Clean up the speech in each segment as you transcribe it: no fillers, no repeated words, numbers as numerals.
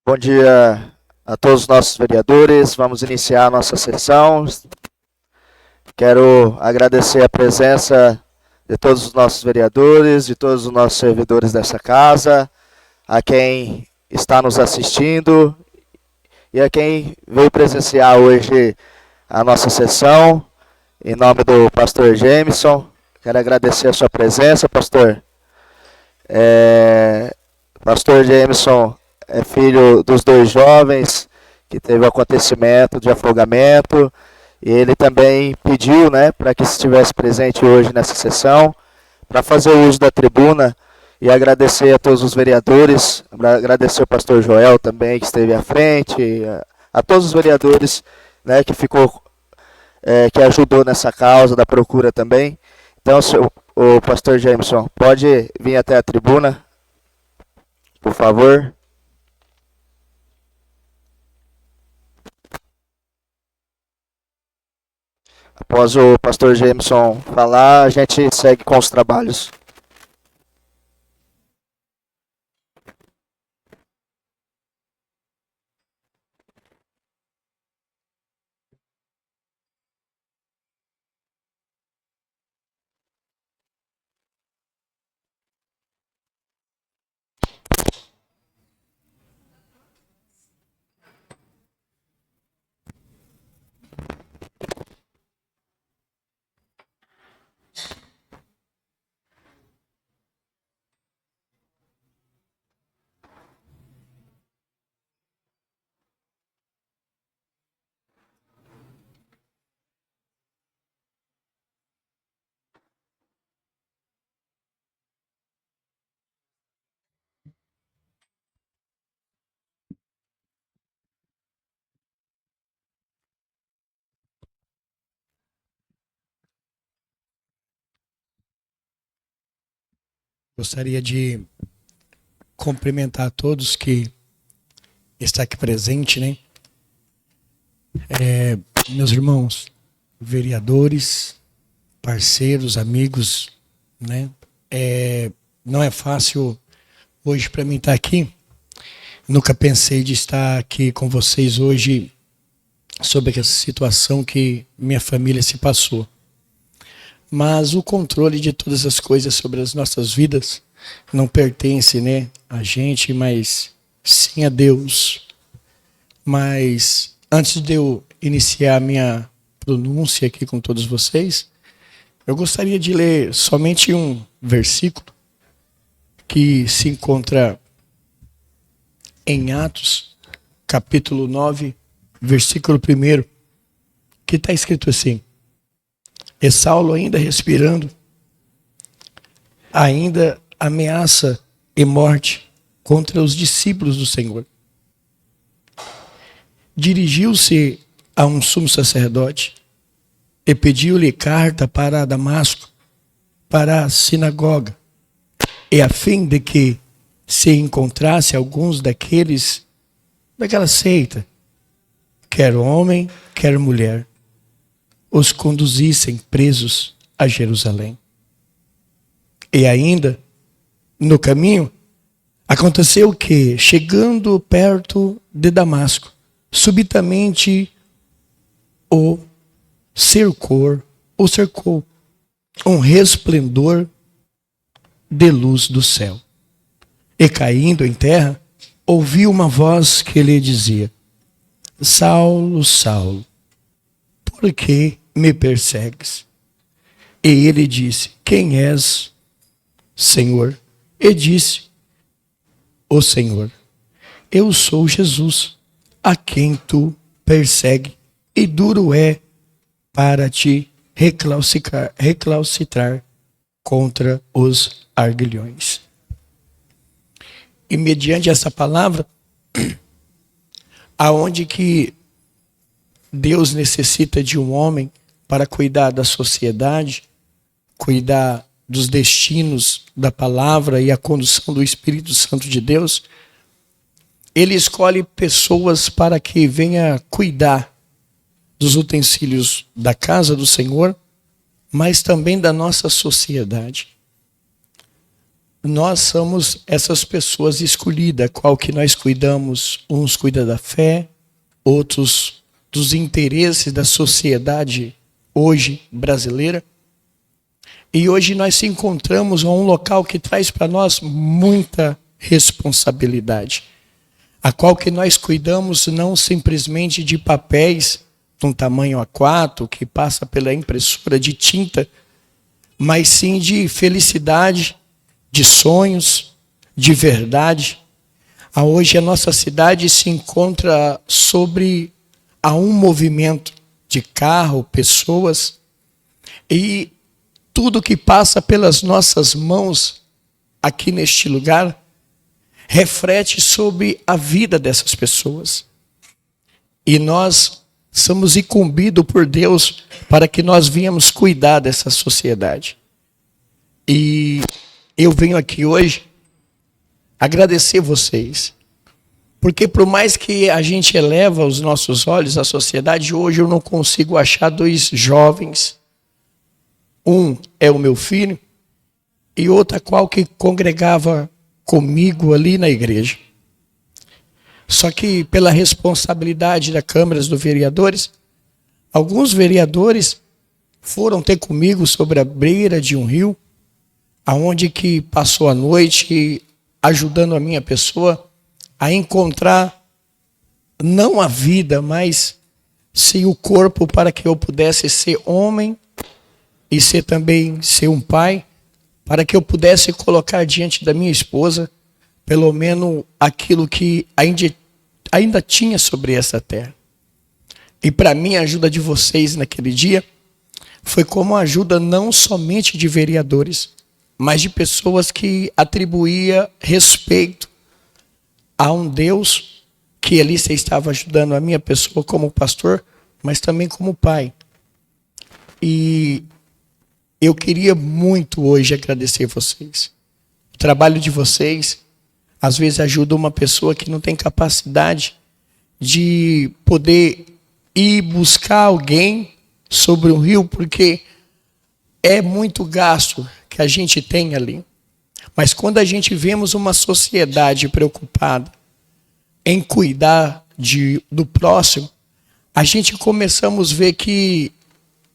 Bom dia a todos os nossos vereadores. Vamos iniciar a nossa sessão. Quero agradecer a presença de todos os nossos vereadores, de todos os nossos servidores dessa casa, a quem está nos assistindo e a quem veio presenciar hoje a nossa sessão. Em nome do pastor Jameson, quero agradecer a sua presença, pastor. Pastor Jameson é filho dos dois jovens que teve o acontecimento de afogamento, e ele também pediu, para que estivesse presente hoje nessa sessão, para fazer o uso da tribuna, e agradecer a todos os vereadores, agradecer ao pastor Joel também, que esteve à frente, a todos os vereadores, que ajudou nessa causa da procura também. Então, o pastor Jameson, pode vir até a tribuna, por favor. Após o pastor Jameson falar, a gente segue com os trabalhos. Gostaria de cumprimentar a todos que estão aqui presentes, meus irmãos, vereadores, parceiros, amigos, não é fácil hoje para mim estar aqui. Nunca pensei de estar aqui com vocês hoje sobre essa situação que minha família se passou. Mas o controle de todas as coisas sobre as nossas vidas não pertence, a gente, mas sim a Deus. Mas antes de eu iniciar a minha pronúncia aqui com todos vocês, eu gostaria de ler somente um versículo que se encontra em Atos, capítulo 9, versículo 1, que está escrito assim: E Saulo, ainda respirando, ainda ameaça e morte contra os discípulos do Senhor. Dirigiu-se a um sumo sacerdote e pediu-lhe carta para Damasco, para a sinagoga, e a fim de que se encontrasse alguns daquela seita, quer homem, quer mulher, os conduzissem presos a Jerusalém. E ainda, no caminho, aconteceu que, chegando perto de Damasco, subitamente o cercou um resplendor de luz do céu. E caindo em terra, ouviu uma voz que lhe dizia: Saulo, Saulo, por que me persegues? E ele disse: Quem és, Senhor? E disse o Senhor: Eu sou Jesus, a quem tu persegue, e duro é para te recalcitrar contra os arguilhões. E mediante essa palavra, aonde que Deus necessita de um homem para cuidar da sociedade, cuidar dos destinos da palavra e a condução do Espírito Santo de Deus, Ele escolhe pessoas para que venha cuidar dos utensílios da casa do Senhor, mas também da nossa sociedade. nós somos essas pessoas escolhidas, qual que nós cuidamos, uns cuidam da fé, outros dos interesses da sociedade hoje brasileira. E hoje nós se encontramos em um local que traz para nós muita responsabilidade, a qual que nós cuidamos não simplesmente de papéis de um tamanho A4, que passa pela impressora de tinta, mas sim de felicidade, de sonhos, de verdade. Hoje a nossa cidade se encontra sobre um movimento de carro, pessoas, e tudo que passa pelas nossas mãos aqui neste lugar reflete sobre a vida dessas pessoas. E nós somos incumbidos por Deus para que nós venhamos cuidar dessa sociedade. E eu venho aqui hoje agradecer vocês, porque por mais que a gente eleva os nossos olhos à sociedade, hoje eu não consigo achar dois jovens. Um é o meu filho e outra qual que congregava comigo ali na igreja. Só que pela responsabilidade da Câmara dos Vereadores, alguns vereadores foram ter comigo sobre a beira de um rio, aonde que passou a noite ajudando a minha pessoa a encontrar não a vida, mas sim o corpo para que eu pudesse ser homem e ser um pai, para que eu pudesse colocar diante da minha esposa pelo menos aquilo que ainda tinha sobre essa terra. E para mim a ajuda de vocês naquele dia foi como a ajuda não somente de vereadores, mas de pessoas que atribuía respeito a um Deus que ali você estava ajudando a minha pessoa como pastor, mas também como pai. E eu queria muito hoje agradecer vocês. O trabalho de vocês, às vezes, ajuda uma pessoa que não tem capacidade de poder ir buscar alguém sobre um rio, porque é muito gasto que a gente tem ali. Mas quando a gente vemos uma sociedade preocupada em cuidar do próximo, a gente começamos a ver que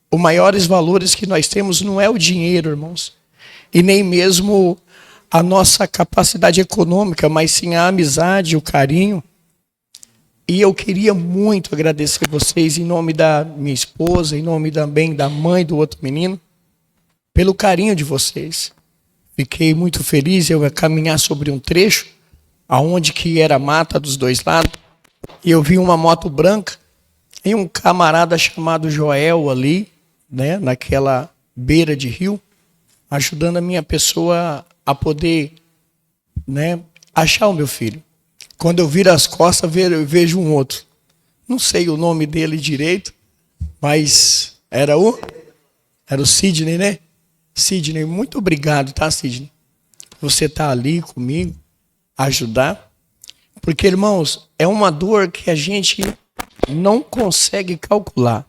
os maiores valores que nós temos não é o dinheiro, irmãos, e nem mesmo a nossa capacidade econômica, mas sim a amizade, o carinho. E eu queria muito agradecer vocês em nome da minha esposa, em nome também da mãe do outro menino, pelo carinho de vocês. Fiquei muito feliz, eu ia caminhar sobre um trecho, aonde que era mata dos dois lados, e eu vi uma moto branca, e um camarada chamado Joel ali, né, naquela beira de rio, ajudando a minha pessoa a poder, né, achar o meu filho. Quando eu viro as costas, eu vejo um outro. Não sei o nome dele direito, mas era o Sidney, né? Sidney, muito obrigado, tá, Sidney? Você tá ali comigo, ajudar. Porque, irmãos, é uma dor que a gente não consegue calcular.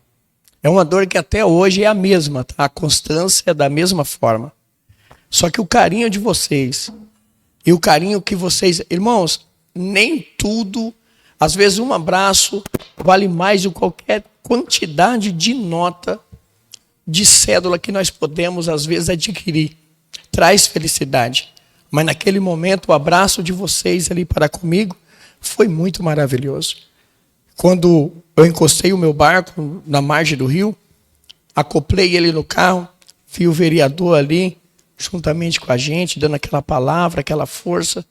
É uma dor que até hoje é a mesma, tá? A constância é da mesma forma. Só que o carinho de vocês e o carinho que vocês... Irmãos, nem tudo... Às vezes um abraço vale mais de qualquer quantidade de nota, de cédula que nós podemos, às vezes, adquirir. Traz felicidade. Mas naquele momento, o abraço de vocês ali para comigo foi muito maravilhoso. Quando eu encostei o meu barco na margem do rio, acoplei ele no carro, vi o vereador ali, juntamente com a gente, dando aquela palavra, aquela força.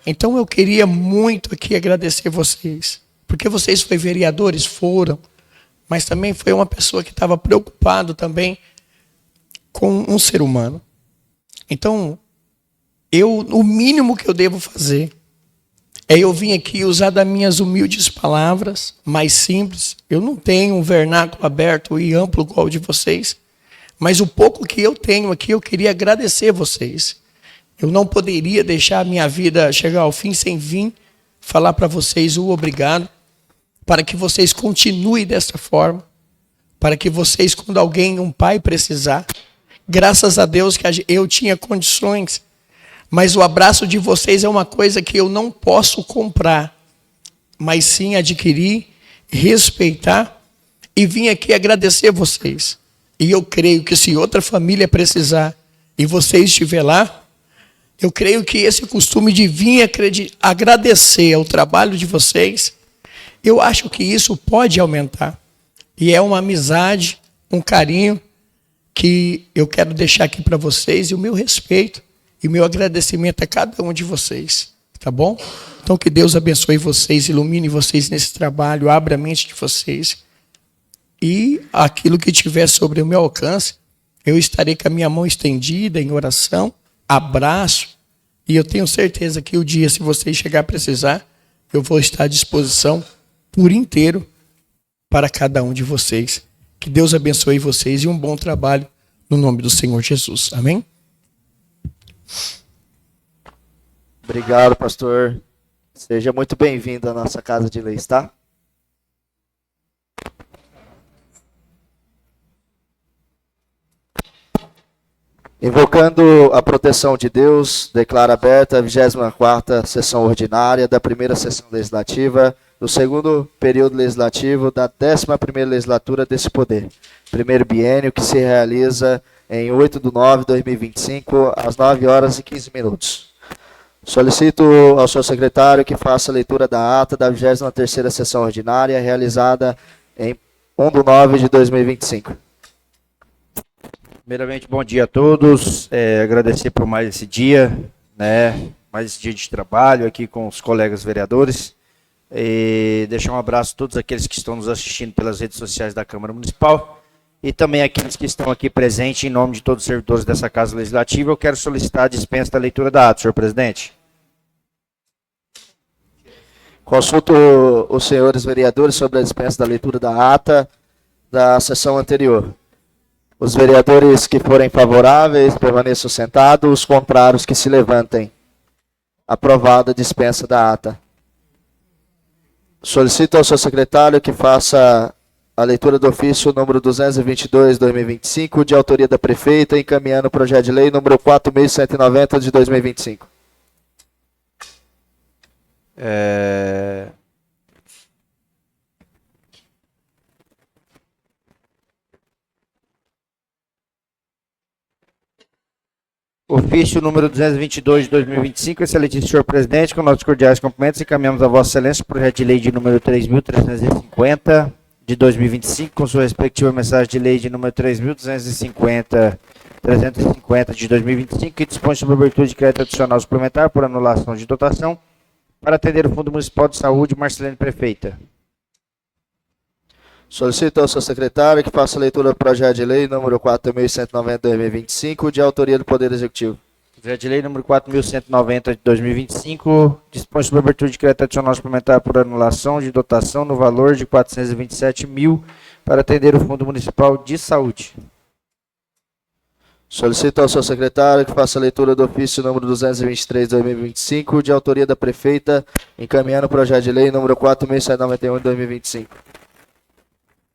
Então eu queria muito aqui agradecer vocês, porque vocês foram vereadores, foram, mas também foi uma pessoa que estava preocupado também com um ser humano. Então, o mínimo que eu devo fazer é eu vim aqui usar das minhas humildes palavras, mais simples. Eu não tenho um vernáculo aberto e amplo igual o de vocês, mas o pouco que eu tenho aqui, eu queria agradecer vocês. Eu não poderia deixar a minha vida chegar ao fim sem vir falar para vocês o obrigado, para que vocês continuem dessa forma, para que vocês, quando alguém, um pai precisar, graças a Deus que eu tinha condições Mas o abraço de vocês é uma coisa que eu não posso comprar, mas sim adquirir, respeitar e vim aqui agradecer vocês. E eu creio que se outra família precisar e você estiver lá, eu creio que esse costume de vir agradecer ao trabalho de vocês, eu acho que isso pode aumentar. E é uma amizade, um carinho que eu quero deixar aqui para vocês e o meu respeito e o meu agradecimento a cada um de vocês, tá bom? Então que Deus abençoe vocês, ilumine vocês nesse trabalho, abra a mente de vocês e aquilo que tiver sobre o meu alcance, eu estarei com a minha mão estendida em oração, abraço, e eu tenho certeza que o dia, se vocês chegar a precisar, eu vou estar à disposição por inteiro para cada um de vocês. Que Deus abençoe vocês e um bom trabalho no nome do Senhor Jesus. Amém? Obrigado, pastor. Seja muito bem-vindo à nossa Casa de Leis, tá? Invocando a proteção de Deus, declaro aberta a 24ª sessão ordinária da primeira sessão legislativa do segundo período legislativo da 11ª legislatura desse poder. Primeiro biênio que se realiza em 8/9/2025, às 9h15. Solicito ao senhor secretário que faça a leitura da ata da 23ª sessão ordinária realizada em 1/9/2025. Primeiramente, bom dia a todos. Agradecer por mais esse dia, né? Mais esse dia de trabalho aqui com os colegas vereadores. E deixar um abraço a todos aqueles que estão nos assistindo pelas redes sociais da Câmara Municipal e também aqueles que estão aqui presentes em nome de todos os servidores dessa Casa Legislativa. Eu quero solicitar a dispensa da leitura da ata, senhor presidente. Consulto os senhores vereadores sobre a dispensa da leitura da ata da sessão anterior. Os vereadores que forem favoráveis permaneçam sentados, os contrários que se levantem. Aprovada a dispensa da ata. Solicito ao seu secretário que faça a leitura do ofício número 222/2025, de autoria da prefeita, encaminhando o projeto de lei número 4.190 de 2025. Ofício número 222 de 2025, excelentíssimo senhor presidente, com nossos cordiais cumprimentos, encaminhamos a vossa excelência o projeto de lei de número 3.350 de 2025, com sua respectiva mensagem de lei de número 3.250 de 2025, que dispõe sobre a abertura de crédito adicional suplementar por anulação de dotação para atender o Fundo Municipal de Saúde, Marcelene Prefeita. Solicito ao seu secretário que faça a leitura do projeto de lei número 4.190 de 2025, de autoria do Poder Executivo. Projeto de lei número 4.190 de 2025, dispõe sobre a abertura de crédito adicional suplementar por anulação de dotação no valor de 427 mil para atender o Fundo Municipal de Saúde. Solicito ao seu secretário que faça a leitura do ofício número 223 de 2025, de autoria da prefeita, encaminhando o projeto de lei número 4.191 de 2025.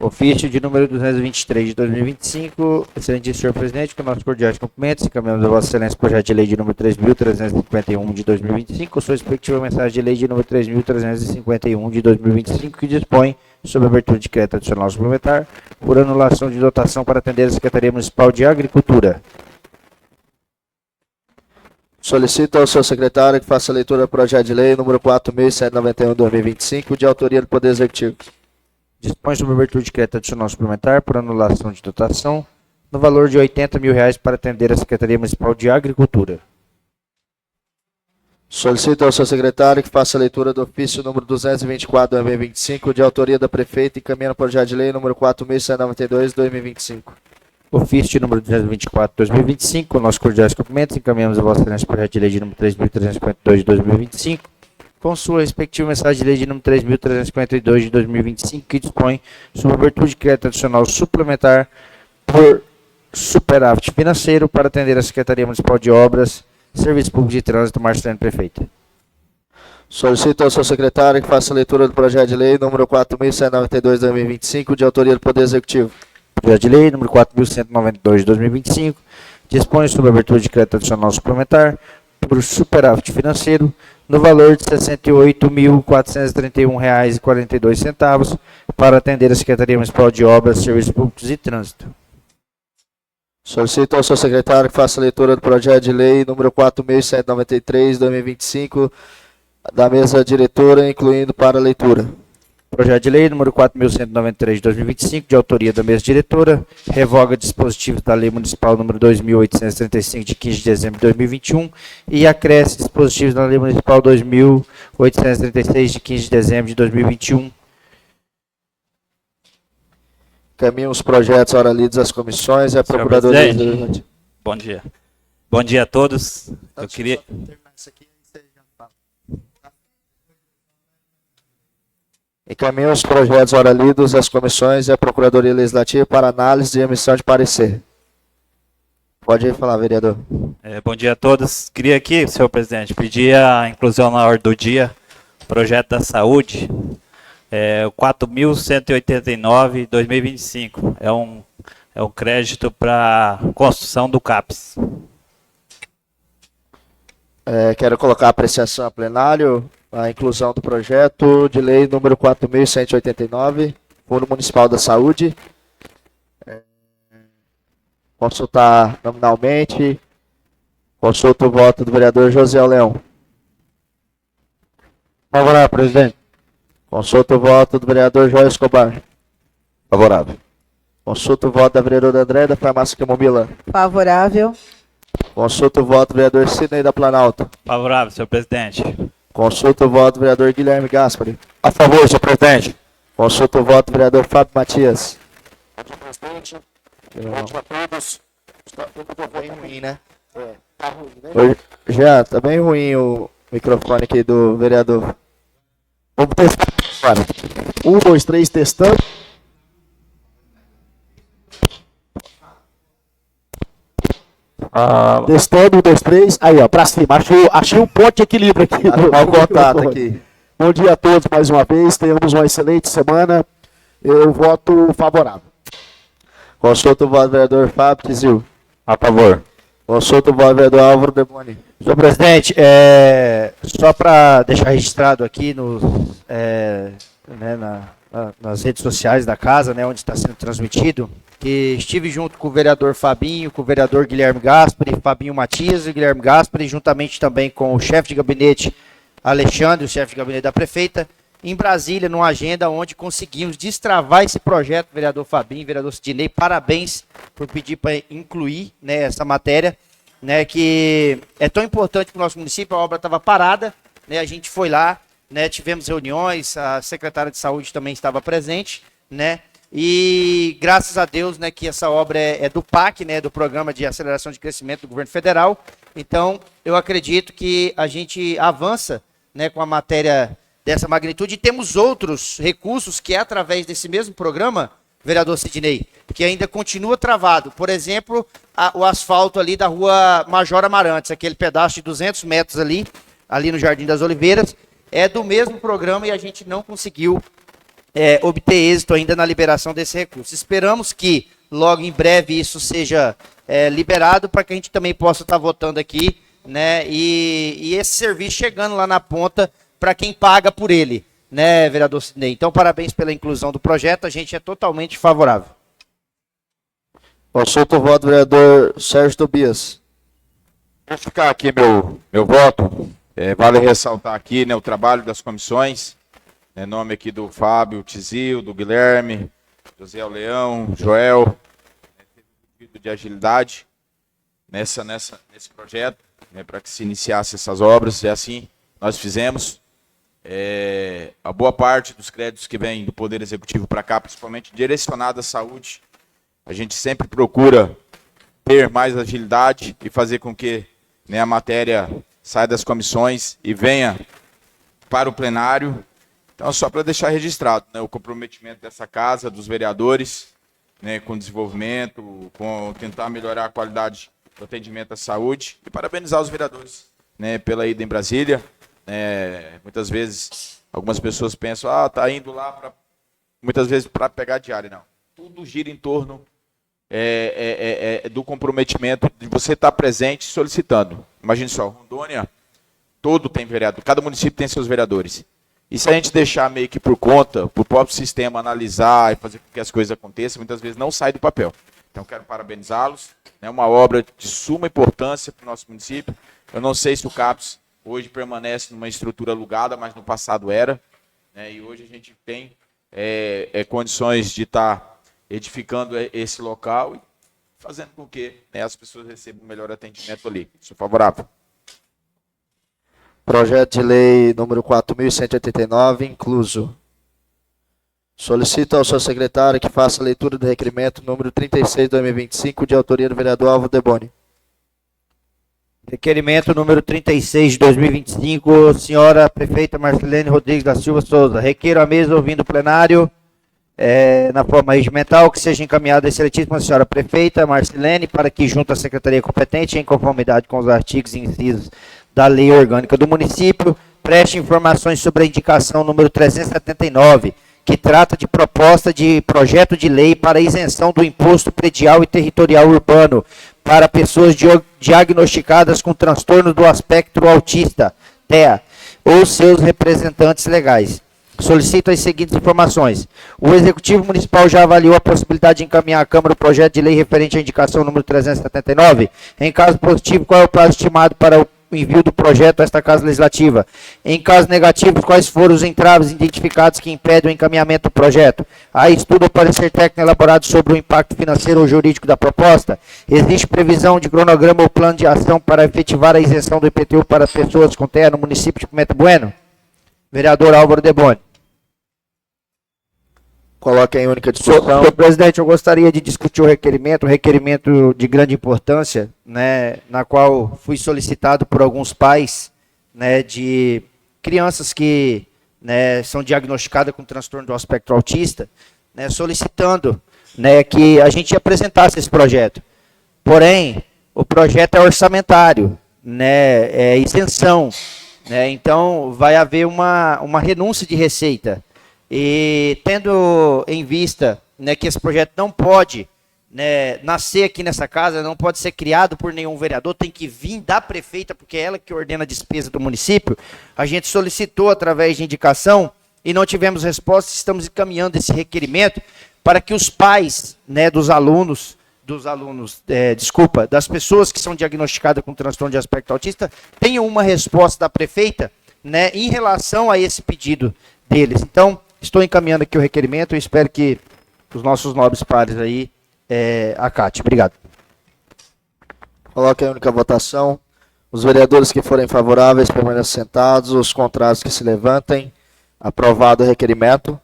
Ofício de número 223 de 2025, excelentíssimo senhor presidente, com nossos cordiais cumprimentos, encaminhamos a vossa excelência o projeto de lei de número 3.351 de 2025, com sua respectiva mensagem de lei de número 3.351 de 2025, que dispõe sobre a abertura de crédito adicional suplementar por anulação de dotação para atender a Secretaria Municipal de Agricultura. Solicito ao seu secretário que faça a leitura do projeto de lei número 4.191 de 2025, de autoria do Poder Executivo. Dispõe sobre a abertura de crédito adicional suplementar por anulação de dotação no valor de R$ 80 mil para atender a Secretaria Municipal de Agricultura. Solicito ao seu secretário que faça a leitura do ofício número 224 de 2025, de autoria da prefeita, encaminhando o projeto de lei número 4.192 de 2025. Ofício número 224 de 2025, com nossos cordiais cumprimentos, encaminhamos a vossa excelência o projeto de lei de número 3.352 de 2025, com sua respectiva mensagem de lei de número 3.352 de 2025, que dispõe sobre a abertura de crédito adicional suplementar por superávit financeiro para atender a Secretaria Municipal de Obras, Serviços Públicos de Trânsito, Marcelene Prefeita. Solicito ao seu secretário que faça a leitura do projeto de lei número 4.192 de 2025, de autoria do Poder Executivo. Projeto de lei número 4.192 de 2025, dispõe sobre a abertura de crédito adicional suplementar por superávit financeiro no valor de R$ 68.431,42 para atender a Secretaria Municipal de Obras, Serviços Públicos e Trânsito. Solicito ao seu secretário que faça a leitura do projeto de lei número 4.193/2025 da mesa diretora, incluindo para a leitura. Projeto de lei número 4.193 de 2025, de autoria da mesa diretora, revoga dispositivos da Lei Municipal número 2.835, de 15 de dezembro de 2021, e acresce dispositivos da Lei Municipal 2.836, de 15 de dezembro de 2021. Caminham os projetos ora lidos às comissões e a Senhor Procuradoria presidente, Legislativa. bom dia. Bom dia a todos. Eu queria... Encaminham os projetos ora lidos às comissões e a Procuradoria Legislativa para análise e emissão de parecer. Pode ir falar, vereador. Bom dia a todos. Queria aqui, senhor presidente, pedir a inclusão na ordem do dia, projeto da saúde, o 4.189, 2025. É um crédito para construção do CAPS. Quero colocar a apreciação a plenário, a inclusão do projeto de lei número 4.189, Fundo Municipal da Saúde. Consultar nominalmente. Consulta o voto do vereador José Leão. Favorável, presidente. Consulta o voto do vereador Joel Escobar. Favorável. Consulta o voto da vereadora André da Farmácia Camomila. Favorável. Consulta o voto do vereador Sidney da Planalto. Favorável, senhor presidente. Consulta o voto do vereador Guilherme Gaspari. A favor, senhor presidente. Consulta o voto do vereador Fábio Matias. Senhor presidente, ótimo a todos. Está bem ruim, né? Tá ruim, né? Já, tá bem ruim o microfone aqui do vereador. Vamos testar agora. 1, 2, 3, testando. Testando, 1, 2, 3. Aí, ó, pra cima. Achei um ponto de equilíbrio aqui. Mal contato aqui. Bom dia a todos mais uma vez. Tenhamos uma excelente semana. Eu voto favorável. Consulta o voto do vereador Fábio Tizil. A favor. Consulta o voto do vereador Álvaro Deboni. Senhor presidente, só para deixar registrado aqui nas redes sociais da casa, né, onde está sendo transmitido, que estive junto com o vereador Fabinho, com o vereador Guilherme Gaspari, Fabinho Matias e Guilherme Gaspari, juntamente também com o chefe de gabinete Alexandre, o chefe de gabinete da prefeita, em Brasília, numa agenda onde conseguimos destravar esse projeto, vereador Fabinho, vereador Sidney, parabéns por pedir para incluir, né, essa matéria, né, que é tão importante para o nosso município. A obra estava parada, né, a gente foi lá, né, tivemos reuniões, a secretária de saúde também estava presente, né, e graças a Deus, né, que essa obra é do PAC, né, do Programa de Aceleração de Crescimento do Governo Federal. Então, eu acredito que a gente avança, né, com a matéria dessa magnitude, e temos outros recursos que é através desse mesmo programa, vereador Sidney, que ainda continua travado. Por exemplo, o asfalto ali da rua Major Amarantes, aquele pedaço de 200 metros ali no Jardim das Oliveiras, é do mesmo programa e a gente não conseguiu obter êxito ainda na liberação desse recurso. Esperamos que logo em breve isso seja liberado para que a gente também possa estar votando aqui, né, e esse serviço chegando lá na ponta para quem paga por ele, né, vereador Sidney? Então, parabéns pela inclusão do projeto, a gente é totalmente favorável. Consulta o voto do vereador Sérgio Tobias. Vou ficar aqui meu voto. Vale ressaltar aqui, né, o trabalho das comissões, em nome aqui do Fábio Tizil, do Guilherme, José Leão, Joel, de agilidade nesse projeto, né, para que se iniciasse essas obras, e assim nós fizemos. A boa parte dos créditos que vêm do Poder Executivo para cá, principalmente direcionado à saúde, a gente sempre procura ter mais agilidade e fazer com que, né, a matéria saia das comissões e venha para o plenário. Então, só para deixar registrado, né, o comprometimento dessa casa, dos vereadores, né, com desenvolvimento, com tentar melhorar a qualidade do atendimento à saúde, e parabenizar os vereadores, né, pela ida em Brasília. Muitas vezes algumas pessoas pensam, tá indo lá muitas vezes para pegar diária. Não, tudo gira em torno do comprometimento de você estar presente solicitando. Imagine só, Rondônia todo tem vereador, cada município tem seus vereadores. E se a gente deixar meio que por conta, para o próprio sistema analisar e fazer com que as coisas aconteçam, muitas vezes não sai do papel. Então, quero parabenizá-los. É uma obra de suma importância para o nosso município. Eu não sei se o CAPS hoje permanece numa estrutura alugada, mas no passado era. E hoje a gente tem condições de estar edificando esse local e fazendo com que as pessoas recebam um melhor atendimento ali. Sou favorável. Projeto de lei número 4.189, incluso. Solicito ao seu secretário que faça a leitura do requerimento número 36 de 2025, de autoria do vereador Álvaro Deboni. Requerimento número 36 de 2025, senhora prefeita Marcelene Rodrigues da Silva Souza. Requeiro à mesa, ouvindo o plenário, na forma regimental, que seja encaminhada a excelentíssima senhora prefeita Marcelene, para que, junto à secretaria competente, em conformidade com os artigos e incisos da lei orgânica do município, preste informações sobre a indicação número 379, que trata de proposta de projeto de lei para isenção do imposto predial e territorial urbano para pessoas diagnosticadas com transtorno do espectro autista, TEA, ou seus representantes legais. Solicito as seguintes informações. O Executivo Municipal já avaliou a possibilidade de encaminhar à Câmara o projeto de lei referente à indicação número 379. Em caso positivo, qual é o prazo estimado para o envio do projeto a esta Casa Legislativa? Em caso negativo, quais foram os entraves identificados que impedem o encaminhamento do projeto? Há estudo ou parecer técnico elaborado sobre o impacto financeiro ou jurídico da proposta? Existe previsão de cronograma ou plano de ação para efetivar a isenção do IPTU para pessoas com terra no município de Pimenta Bueno? Vereador Álvaro Deboni. Coloca em única discussão. Senhor presidente, eu gostaria de discutir o requerimento de grande importância, na qual fui solicitado por alguns pais, de crianças que são diagnosticadas com transtorno do espectro autista, solicitando que a gente apresentasse esse projeto. Porém, o projeto é orçamentário, é isenção, então vai haver uma renúncia de receita. E tendo em vista que esse projeto não pode nascer aqui nessa casa, não pode ser criado por nenhum vereador, tem que vir da prefeita, porque é ela que ordena a despesa do município, a gente solicitou através de indicação e não tivemos resposta. Estamos encaminhando esse requerimento para que os pais das pessoas que são diagnosticadas com transtorno de espectro autista tenham uma resposta da prefeita em relação a esse pedido deles. Então, estou encaminhando aqui o requerimento e espero que os nossos nobres pares aí acatem. Obrigado. Coloque em única votação. Os vereadores que forem favoráveis permaneçam sentados. Os contrários que se levantem. Aprovado o requerimento.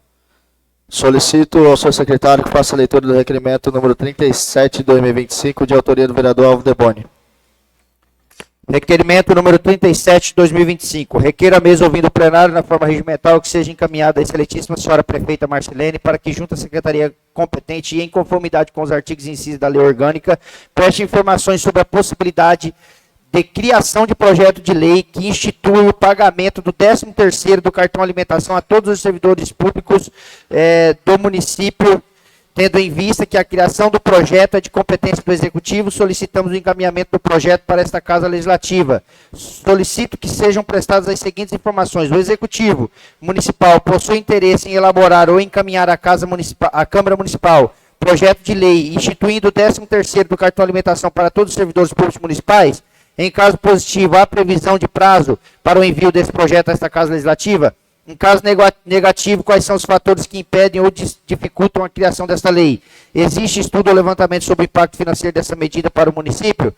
Solicito ao seu secretário que faça a leitura do requerimento número 37 de 2025, de autoria do vereador Álvaro Deboni. Requerimento número 37 de 2025. Requeiro à mesa, ouvindo o plenário, na forma regimental, que seja encaminhada a excelentíssima senhora prefeita Marcelene, para que, junto à secretaria competente e em conformidade com os artigos e incisos da lei orgânica, preste informações sobre a possibilidade de criação de projeto de lei que institui o pagamento do 13º do cartão alimentação a todos os servidores públicos do município. Tendo em vista que a criação do projeto é de competência do Executivo, solicitamos o encaminhamento do projeto para esta Casa Legislativa. Solicito que sejam prestadas as seguintes informações. O Executivo Municipal possui interesse em elaborar ou encaminhar à Câmara Municipal projeto de lei instituindo o 13º do cartão alimentação para todos os servidores públicos municipais. Em caso positivo, há previsão de prazo para o envio desse projeto a esta Casa Legislativa? Em caso negativo, quais são os fatores que impedem ou dificultam a criação desta lei? Existe estudo ou levantamento sobre o impacto financeiro dessa medida para o município?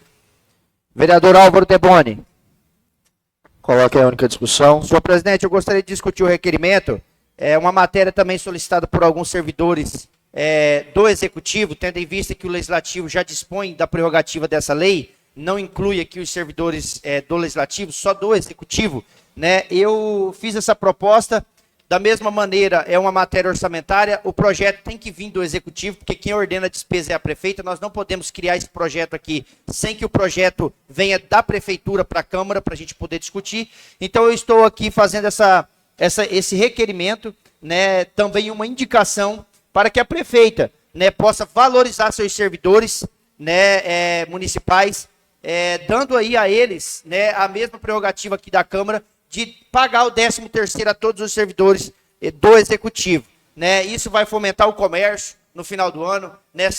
Vereador Álvaro Deboni. Coloque em única discussão. Senhor presidente, eu gostaria de discutir o requerimento. É uma matéria também solicitada por alguns servidores do Executivo, tendo em vista que o Legislativo já dispõe da prerrogativa dessa lei, não inclui aqui os servidores do Legislativo, só do Executivo. Eu fiz essa proposta, da mesma maneira é uma matéria orçamentária, o projeto tem que vir do Executivo, porque quem ordena a despesa é a prefeita, nós não podemos criar esse projeto aqui sem que o projeto venha da prefeitura para a Câmara, para a gente poder discutir. Então eu estou aqui fazendo esse requerimento, também uma indicação para que a prefeita né, possa valorizar seus servidores, né, municipais, dando aí a eles, né, a mesma prerrogativa aqui da Câmara de pagar o 13º a todos os servidores do Executivo. Né? Isso vai fomentar o comércio no final do ano. Né?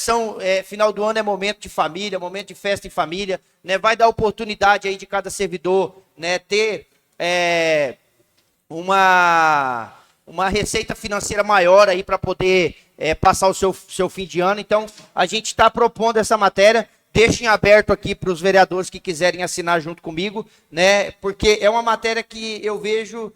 Final do ano é momento de família, momento de festa em família. Né? Vai dar oportunidade aí de cada servidor, né, ter uma receita financeira maior aí para poder passar o seu fim de ano. Então, a gente está propondo essa matéria. Deixem aberto aqui para os vereadores que quiserem assinar junto comigo, né? Porque é uma matéria que eu vejo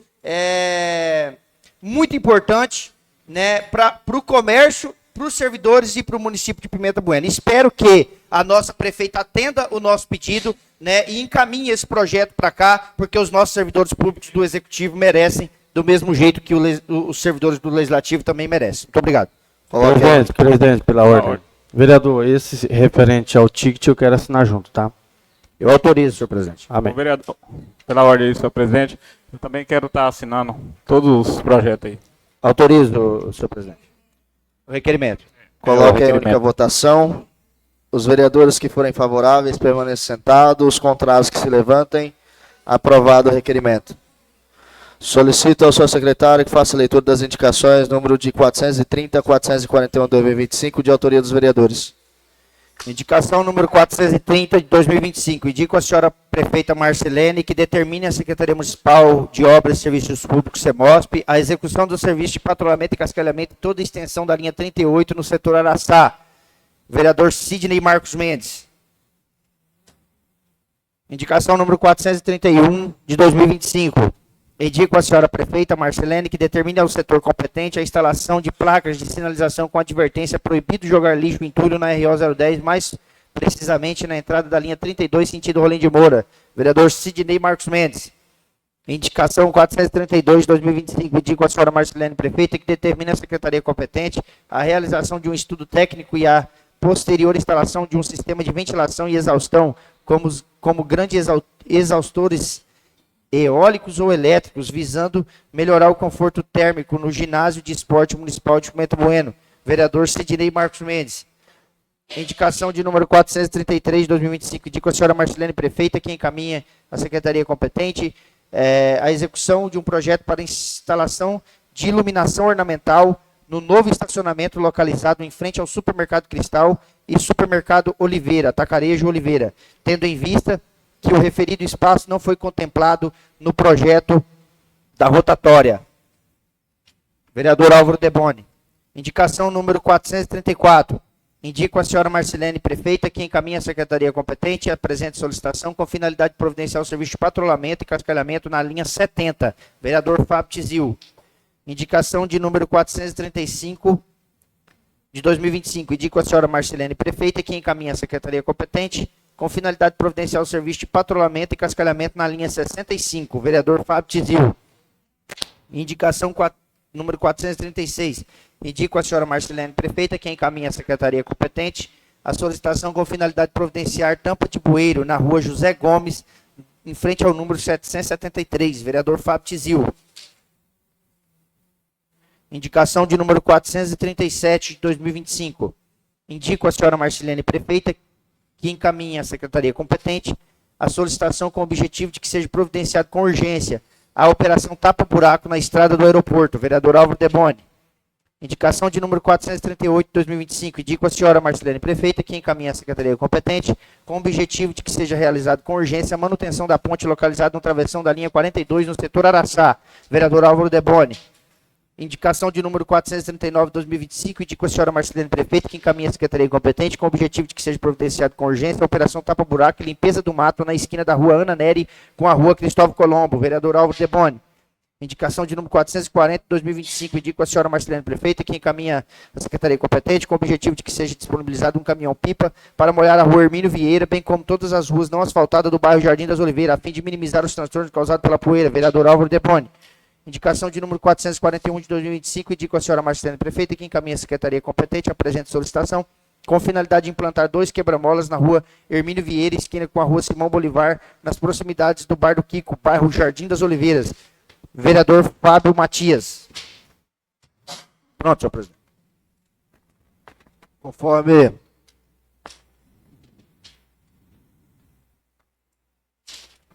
muito importante, né? Para o comércio, para os servidores e para o município de Pimenta Bueno. Espero que a nossa prefeita atenda o nosso pedido, né? E encaminhe esse projeto para cá, porque os nossos servidores públicos do Executivo merecem do mesmo jeito que os servidores do Legislativo também merecem. Muito obrigado. Presidente, pela ordem. Vereador, esse referente ao ticket eu quero assinar junto, tá? Eu autorizo, senhor presidente. Amém. Vereador, pela ordem aí, senhor presidente, eu também quero estar assinando todos os projetos aí. Autorizo, senhor presidente. O requerimento. Coloque a única votação. Os vereadores que forem favoráveis permaneçam sentados. Os contrários que se levantem. Aprovado o requerimento. Solicito ao senhor secretário que faça a leitura das indicações, número de 430 a 441 de 2025, de autoria dos vereadores. Indicação número 430 de 2025. Indico a senhora prefeita Marcelene que determine a Secretaria Municipal de Obras e Serviços Públicos, CEMOSP, a execução do serviço de patrulhamento e cascalhamento em toda a extensão da linha 38 no setor Araçá. Vereador Sidney Marcos Mendes. Indicação número 431 de 2025. Indico a senhora prefeita Marcelene que determine ao setor competente a instalação de placas de sinalização com advertência proibido jogar lixo entulho na RO 010, mais precisamente na entrada da linha 32, sentido Rolim de Moura. Vereador Sidney Marcos Mendes. Indicação 432 de 2025. Indico a senhora Marcelene prefeita que determine a secretaria competente a realização de um estudo técnico e a posterior instalação de um sistema de ventilação e exaustão como grandes exaustores eólicos ou elétricos, visando melhorar o conforto térmico no ginásio de esporte municipal de Pimenta Bueno. Vereador Sidney Marcos Mendes. Indicação de número 433 de 2025. Indico a senhora Marcelene prefeita que encaminha a secretaria competente a execução de um projeto para instalação de iluminação ornamental no novo estacionamento localizado em frente ao Supermercado Cristal e Supermercado Oliveira, Atacarejo Oliveira, tendo em vista que o referido espaço não foi contemplado no projeto da rotatória. Vereador Álvaro Deboni. Indicação número 434. Indico a senhora Marcelene prefeita que encaminha a secretaria competente a presente solicitação com finalidade de providenciar o serviço de patrulhamento e cascalhamento na linha 70. Vereador Fábio Tizil. Indicação de número 435 de 2025. Indico a senhora Marcelene prefeita que encaminha a secretaria competente com finalidade de providenciar o serviço de patrulhamento e cascalhamento na linha 65. Vereador Fábio Tizil. Indicação número 436. Indico a senhora Marcelene prefeita que encaminha a secretaria competente a solicitação com finalidade de providenciar tampa de bueiro na rua José Gomes, em frente ao número 773. Vereador Fábio Tizil. Indicação de número 437 de 2025. Indico a senhora Marcelene prefeita que encaminha a secretaria competente a solicitação com o objetivo de que seja providenciado com urgência a operação tapa-buraco na estrada do aeroporto. Vereador Álvaro Deboni. Indicação de número 438 de 2025. Indico a senhora Marcelene prefeita que encaminha a secretaria competente com o objetivo de que seja realizado com urgência a manutenção da ponte localizada no travessão da linha 42 no setor Araçá. Vereador Álvaro Deboni. Indicação de número 439 de 2025. Indico a senhora Marcelene prefeita que encaminha a secretaria competente com o objetivo de que seja providenciado com urgência a operação tapa-buraco e limpeza do mato na esquina da rua Ana Nery com a rua Cristóvão Colombo. Vereador Álvaro Deboni. Indicação de número 440 de 2025. Indico a senhora Marcelene prefeita que encaminha a secretaria competente com o objetivo de que seja disponibilizado um caminhão-pipa para molhar a rua Hermínio Vieira, bem como todas as ruas não asfaltadas do bairro Jardim das Oliveiras, a fim de minimizar os transtornos causados pela poeira. Vereador Álvaro Deboni. Indicação de número 441 de 2025. Indico a senhora Marcelene prefeita que encaminha a secretaria competente a presente solicitação com finalidade de implantar 2 quebra-molas na rua Hermínio Vieira, esquina com a rua Simão Bolivar, nas proximidades do Bar do Kiko, bairro Jardim das Oliveiras. Vereador Fábio Matias. Pronto, senhor presidente.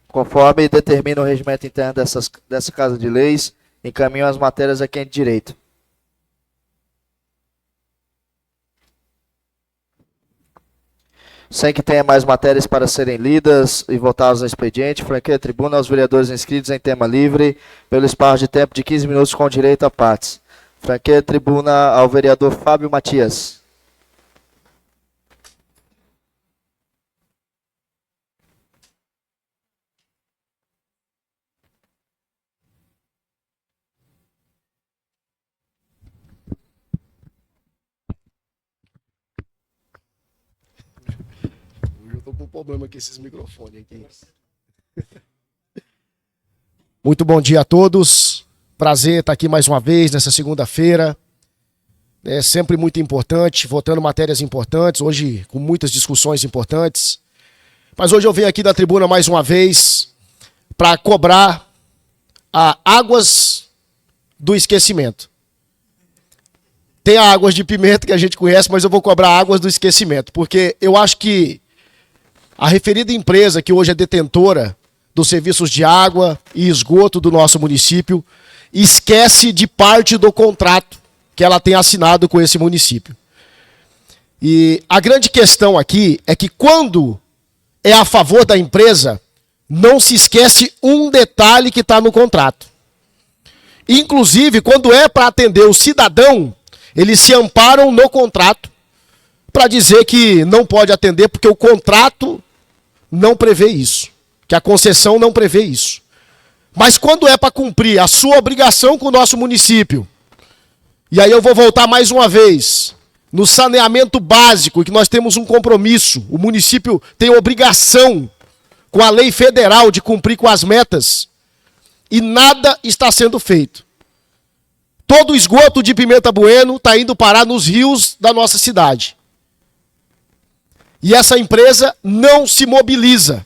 Conforme determina o regimento interno dessa Casa de Leis, encaminho as matérias a quem de direito. Sem que tenha mais matérias para serem lidas e votadas no expediente, franqueia a tribuna aos vereadores inscritos em tema livre, pelo espaço de tempo de 15 minutos com direito a partes. Franqueia a tribuna ao vereador Fábio Matias. Eu tô com problema com esses microfones aqui. Muito bom dia a todos. Prazer estar aqui mais uma vez nessa segunda-feira. É sempre muito importante, votando matérias importantes, hoje com muitas discussões importantes. Mas hoje eu venho aqui da tribuna mais uma vez para cobrar a águas do esquecimento. Tem a águas de pimenta que a gente conhece, mas eu vou cobrar águas do esquecimento, porque eu acho que a referida empresa, que hoje é detentora dos serviços de água e esgoto do nosso município, esquece de parte do contrato que ela tem assinado com esse município. E a grande questão aqui é que quando é a favor da empresa, não se esquece um detalhe que está no contrato. Inclusive, quando é para atender o cidadão, eles se amparam no contrato para dizer que não pode atender porque o contrato não prevê isso, que a concessão não prevê isso. Mas quando é para cumprir a sua obrigação com o nosso município, e aí eu vou voltar mais uma vez, no saneamento básico, que nós temos um compromisso, o município tem obrigação com a lei federal de cumprir com as metas, e nada está sendo feito. Todo o esgoto de Pimenta Bueno está indo parar nos rios da nossa cidade. E essa empresa não se mobiliza.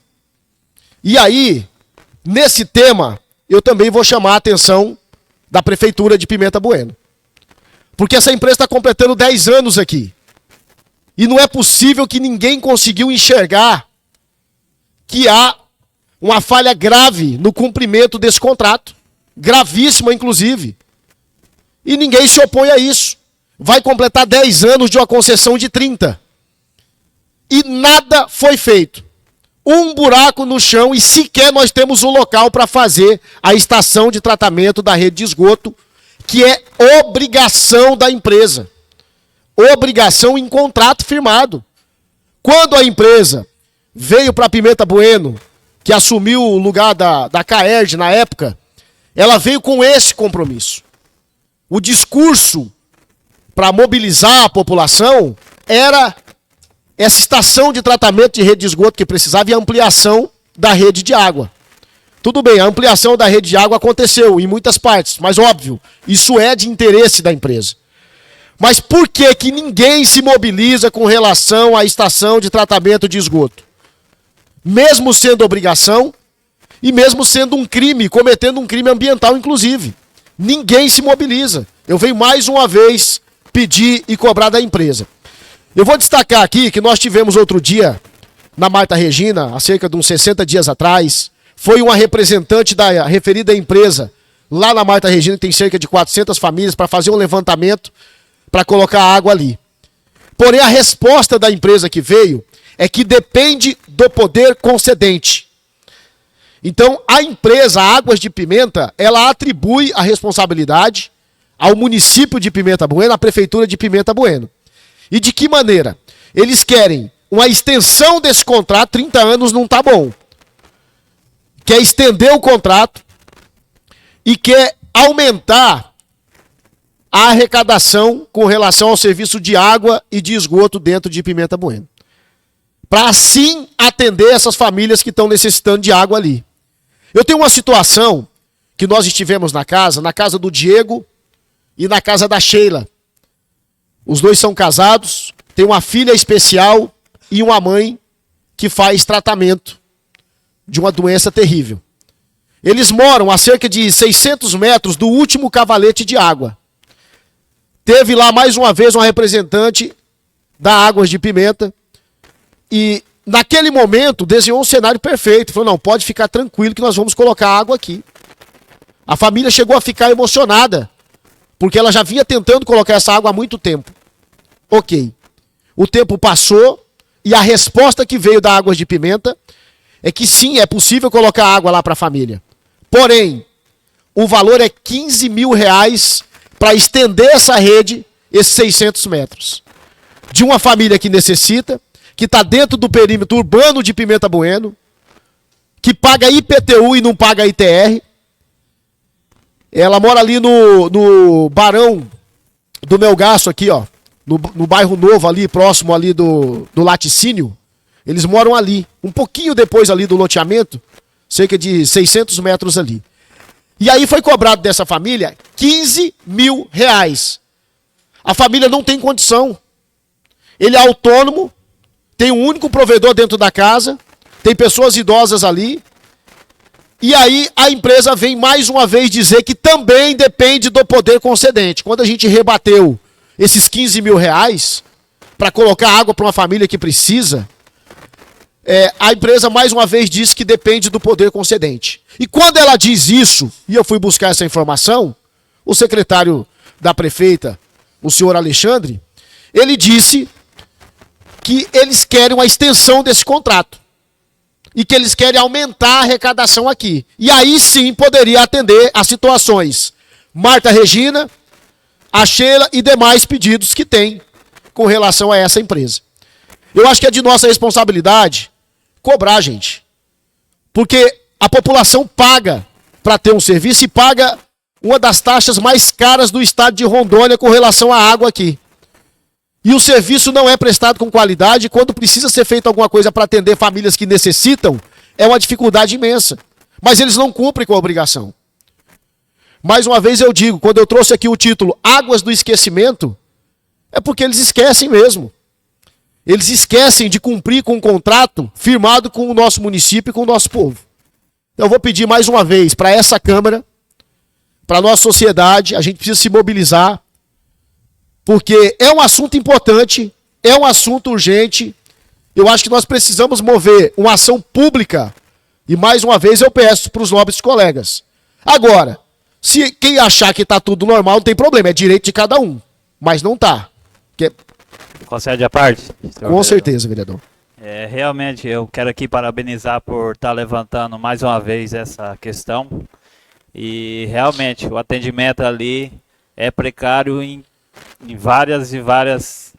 E aí, nesse tema, eu também vou chamar a atenção da Prefeitura de Pimenta Bueno. Porque essa empresa está completando 10 anos aqui. E não é possível que ninguém conseguiu enxergar que há uma falha grave no cumprimento desse contrato. Gravíssima, inclusive. E ninguém se opõe a isso. Vai completar 10 anos de uma concessão de 30. E nada foi feito. Um buraco no chão e sequer nós temos um local para fazer a estação de tratamento da rede de esgoto, que é obrigação da empresa. Obrigação em contrato firmado. Quando a empresa veio para Pimenta Bueno, que assumiu o lugar da CAERJ na época, ela veio com esse compromisso. O discurso para mobilizar a população era essa estação de tratamento de rede de esgoto que precisava e a ampliação da rede de água. Tudo bem, a ampliação da rede de água aconteceu em muitas partes, mas óbvio, isso é de interesse da empresa. Mas por que que ninguém se mobiliza com relação à estação de tratamento de esgoto? Mesmo sendo obrigação e mesmo sendo um crime, cometendo um crime ambiental inclusive. Ninguém se mobiliza. Eu venho mais uma vez pedir e cobrar da empresa. Eu vou destacar aqui que nós tivemos outro dia, na Marta Regina, há cerca de uns 60 dias atrás, foi uma representante da referida empresa, lá na Marta Regina, que tem cerca de 400 famílias, para fazer um levantamento, para colocar água ali. Porém, a resposta da empresa que veio é que depende do poder concedente. Então, a empresa Águas de Pimenta, ela atribui a responsabilidade ao município de Pimenta Bueno, à prefeitura de Pimenta Bueno. E de que maneira? Eles querem uma extensão desse contrato, 30 anos não está bom. Quer estender o contrato e quer aumentar a arrecadação com relação ao serviço de água e de esgoto dentro de Pimenta Bueno. Para assim atender essas famílias que estão necessitando de água ali. Eu tenho uma situação que nós estivemos na casa do Diego e na casa da Sheila. Os dois são casados, têm uma filha especial e uma mãe que faz tratamento de uma doença terrível. Eles moram a cerca de 600 metros do último cavalete de água. Teve lá mais uma vez uma representante da Águas de Pimenta e naquele momento desenhou um cenário perfeito. Falou, não, pode ficar tranquilo que nós vamos colocar água aqui. A família chegou a ficar emocionada, porque ela já vinha tentando colocar essa água há muito tempo. Ok. O tempo passou e a resposta que veio da Águas de Pimenta é que sim, é possível colocar água lá para a família. Porém, o valor é 15 mil reais para estender essa rede, esses 600 metros. De uma família que necessita, que está dentro do perímetro urbano de Pimenta Bueno, que paga IPTU e não paga ITR. Ela mora ali no Barão do Melgaço, aqui, ó. No bairro Novo, ali, próximo ali do Laticínio. Eles moram ali, um pouquinho depois ali do loteamento, cerca de 600 metros ali. E aí foi cobrado dessa família 15 mil reais. A família não tem condição. Ele é autônomo, tem um único provedor dentro da casa, tem pessoas idosas ali. E aí a empresa vem mais uma vez dizer que também depende do poder concedente. Quando a gente rebateu esses 15 mil reais para colocar água para uma família que precisa, a empresa mais uma vez diz que depende do poder concedente. E quando ela diz isso, e eu fui buscar essa informação, o secretário da prefeita, o senhor Alexandre, ele disse que eles querem uma extensão desse contrato. E que eles querem aumentar a arrecadação aqui. E aí sim poderia atender a situações Marta Regina, a Sheila e demais pedidos que tem com relação a essa empresa. Eu acho que é de nossa responsabilidade cobrar, gente. Porque a população paga para ter um serviço e paga uma das taxas mais caras do estado de Rondônia com relação à água aqui. E o serviço não é prestado com qualidade. Quando precisa ser feita alguma coisa para atender famílias que necessitam, é uma dificuldade imensa. Mas eles não cumprem com a obrigação. Mais uma vez eu digo, quando eu trouxe aqui o título Águas do Esquecimento, é porque eles esquecem mesmo. Eles esquecem de cumprir com o contrato firmado com o nosso município e com o nosso povo. Então eu vou pedir mais uma vez para essa Câmara, para a nossa sociedade, a gente precisa se mobilizar, porque é um assunto importante, é um assunto urgente. Eu acho que nós precisamos mover uma ação pública. E mais uma vez eu peço para os nobres colegas. Agora, se quem achar que está tudo normal, não tem problema, é direito de cada um. Mas não está. Concede a parte? Com certeza, vereador. Realmente, eu quero aqui parabenizar por estar levantando mais uma vez essa questão. E realmente, o atendimento ali é precário em várias e várias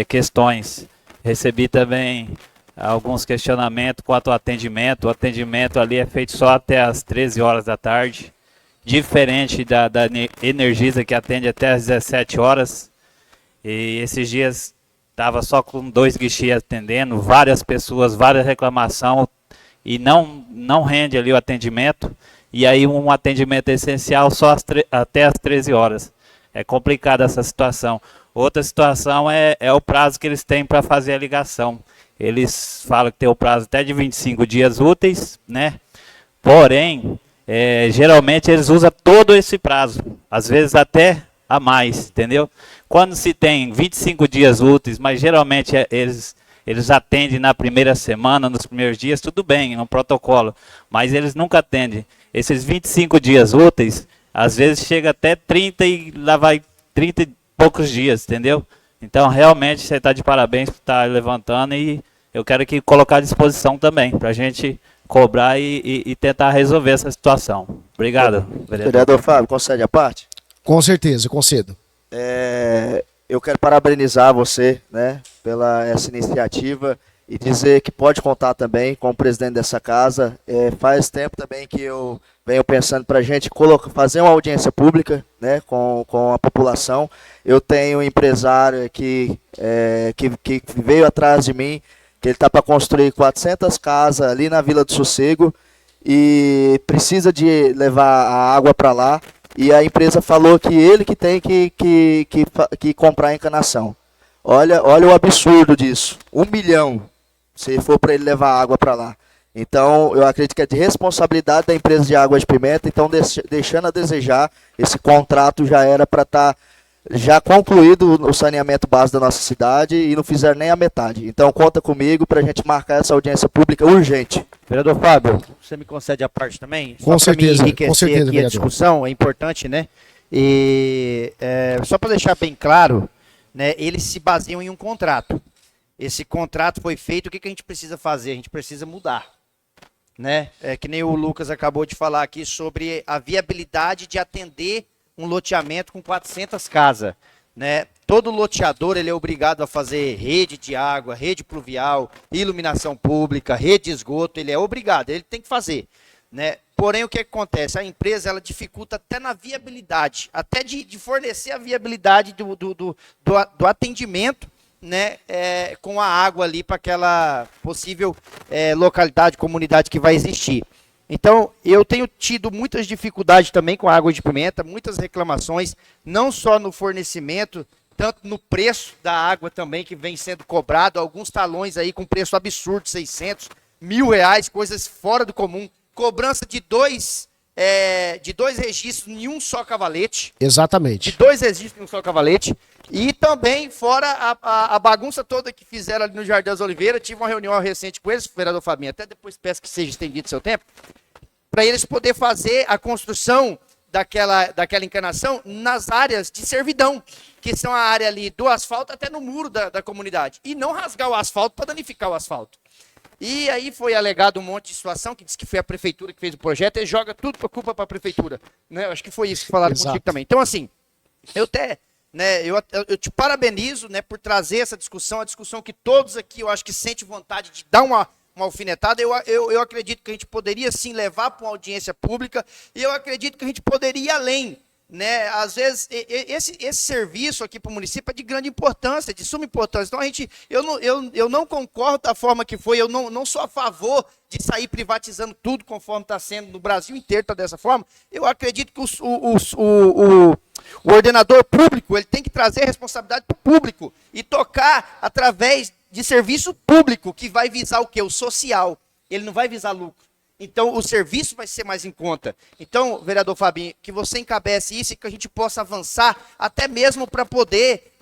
questões. Recebi também alguns questionamentos quanto ao atendimento. O atendimento ali é feito só até as 13 horas da tarde, diferente da Energisa, que atende até as 17 horas. E esses dias estava só com 2 guichês atendendo, várias pessoas, várias reclamações, e não rende ali o atendimento. E aí um atendimento essencial só até as 13 horas. É complicada essa situação. Outra situação é o prazo que eles têm para fazer a ligação. Eles falam que tem o prazo até de 25 dias úteis, né? Porém, geralmente eles usam todo esse prazo. Às vezes até a mais, entendeu? Quando se tem 25 dias úteis, mas geralmente eles atendem na primeira semana, nos primeiros dias, tudo bem, no protocolo. Mas eles nunca atendem. Esses 25 dias úteis, às vezes chega até 30 e lá vai 30 e poucos dias, entendeu? Então, realmente, você está de parabéns por estar levantando e eu quero aqui colocar à disposição também, para a gente cobrar e tentar resolver essa situação. Obrigado, vereador. Vereador Fábio, concede a parte? Com certeza, concedo. Eu quero parabenizar você, né, pela essa iniciativa e dizer que pode contar também com o presidente dessa casa. Faz tempo também que eu venho pensando para a gente fazer uma audiência pública, né, com a população. Eu tenho um empresário aqui que veio atrás de mim, que ele está para construir 400 casas ali na Vila do Sossego e precisa de levar a água para lá. E a empresa falou que ele que tem que comprar a encanação. Olha o absurdo disso. 1 milhão, se for para ele levar água para lá. Então, eu acredito que é de responsabilidade da empresa de Águas de Pimenta. Então, deixando a desejar, esse contrato já era para estar já concluído o saneamento básico da nossa cidade e não fizeram nem a metade. Então conta comigo para a gente marcar essa audiência pública urgente. Vereador Fábio, você me concede a parte também? Com certeza, enriquecer com certeza, aqui a vereador. discussão, é importante, né? E só para deixar bem claro, né, eles se baseiam em um contrato. Esse contrato foi feito, o que a gente precisa fazer? A gente precisa mudar. Né? Que nem o Lucas acabou de falar aqui sobre a viabilidade de atender um loteamento com 400 casas. Né? Todo loteador ele é obrigado a fazer rede de água, rede pluvial, iluminação pública, rede de esgoto, ele é obrigado, ele tem que fazer. Né? Porém, o que acontece? A empresa ela dificulta até na viabilidade, até de fornecer a viabilidade do atendimento, né, com a água ali para aquela possível localidade, comunidade que vai existir. Então, eu tenho tido muitas dificuldades também com a água de pimenta, muitas reclamações, não só no fornecimento, tanto no preço da água também, que vem sendo cobrado, alguns talões aí com preço absurdo, 600, R$ 1.000, coisas fora do comum, cobrança de dois registros em um só cavalete. Exatamente. De 2 registros em um só cavalete. E também, fora a bagunça toda que fizeram ali no Jardim das Oliveiras, tive uma reunião recente com eles, vereador Fabinho, até depois peço que seja estendido seu tempo, para eles poder fazer a construção daquela encanação nas áreas de servidão, que são a área ali do asfalto até no muro da comunidade. E não rasgar o asfalto para danificar o asfalto. E aí foi alegado um monte de situação, que diz que foi a prefeitura que fez o projeto, e joga tudo a culpa para a prefeitura. Né? Eu acho que foi isso que falaram contigo também. Então, assim, eu te parabenizo, né, por trazer essa discussão, a discussão que todos aqui, eu acho que sente vontade de dar uma alfinetada. Eu acredito que a gente poderia, sim, levar para uma audiência pública, e eu acredito que a gente poderia ir além. Né? Às vezes, esse serviço aqui para o município é de grande importância, de suma importância. Então, eu não concordo da forma que foi, eu não sou a favor de sair privatizando tudo conforme está sendo no Brasil inteiro, está dessa forma. Eu acredito que o ordenador público ele tem que trazer responsabilidade para o público e tocar através de serviço público, que vai visar o quê? O social. Ele não vai visar lucro. Então, o serviço vai ser mais em conta. Então, vereador Fabinho, que você encabece isso e que a gente possa avançar, até mesmo para poder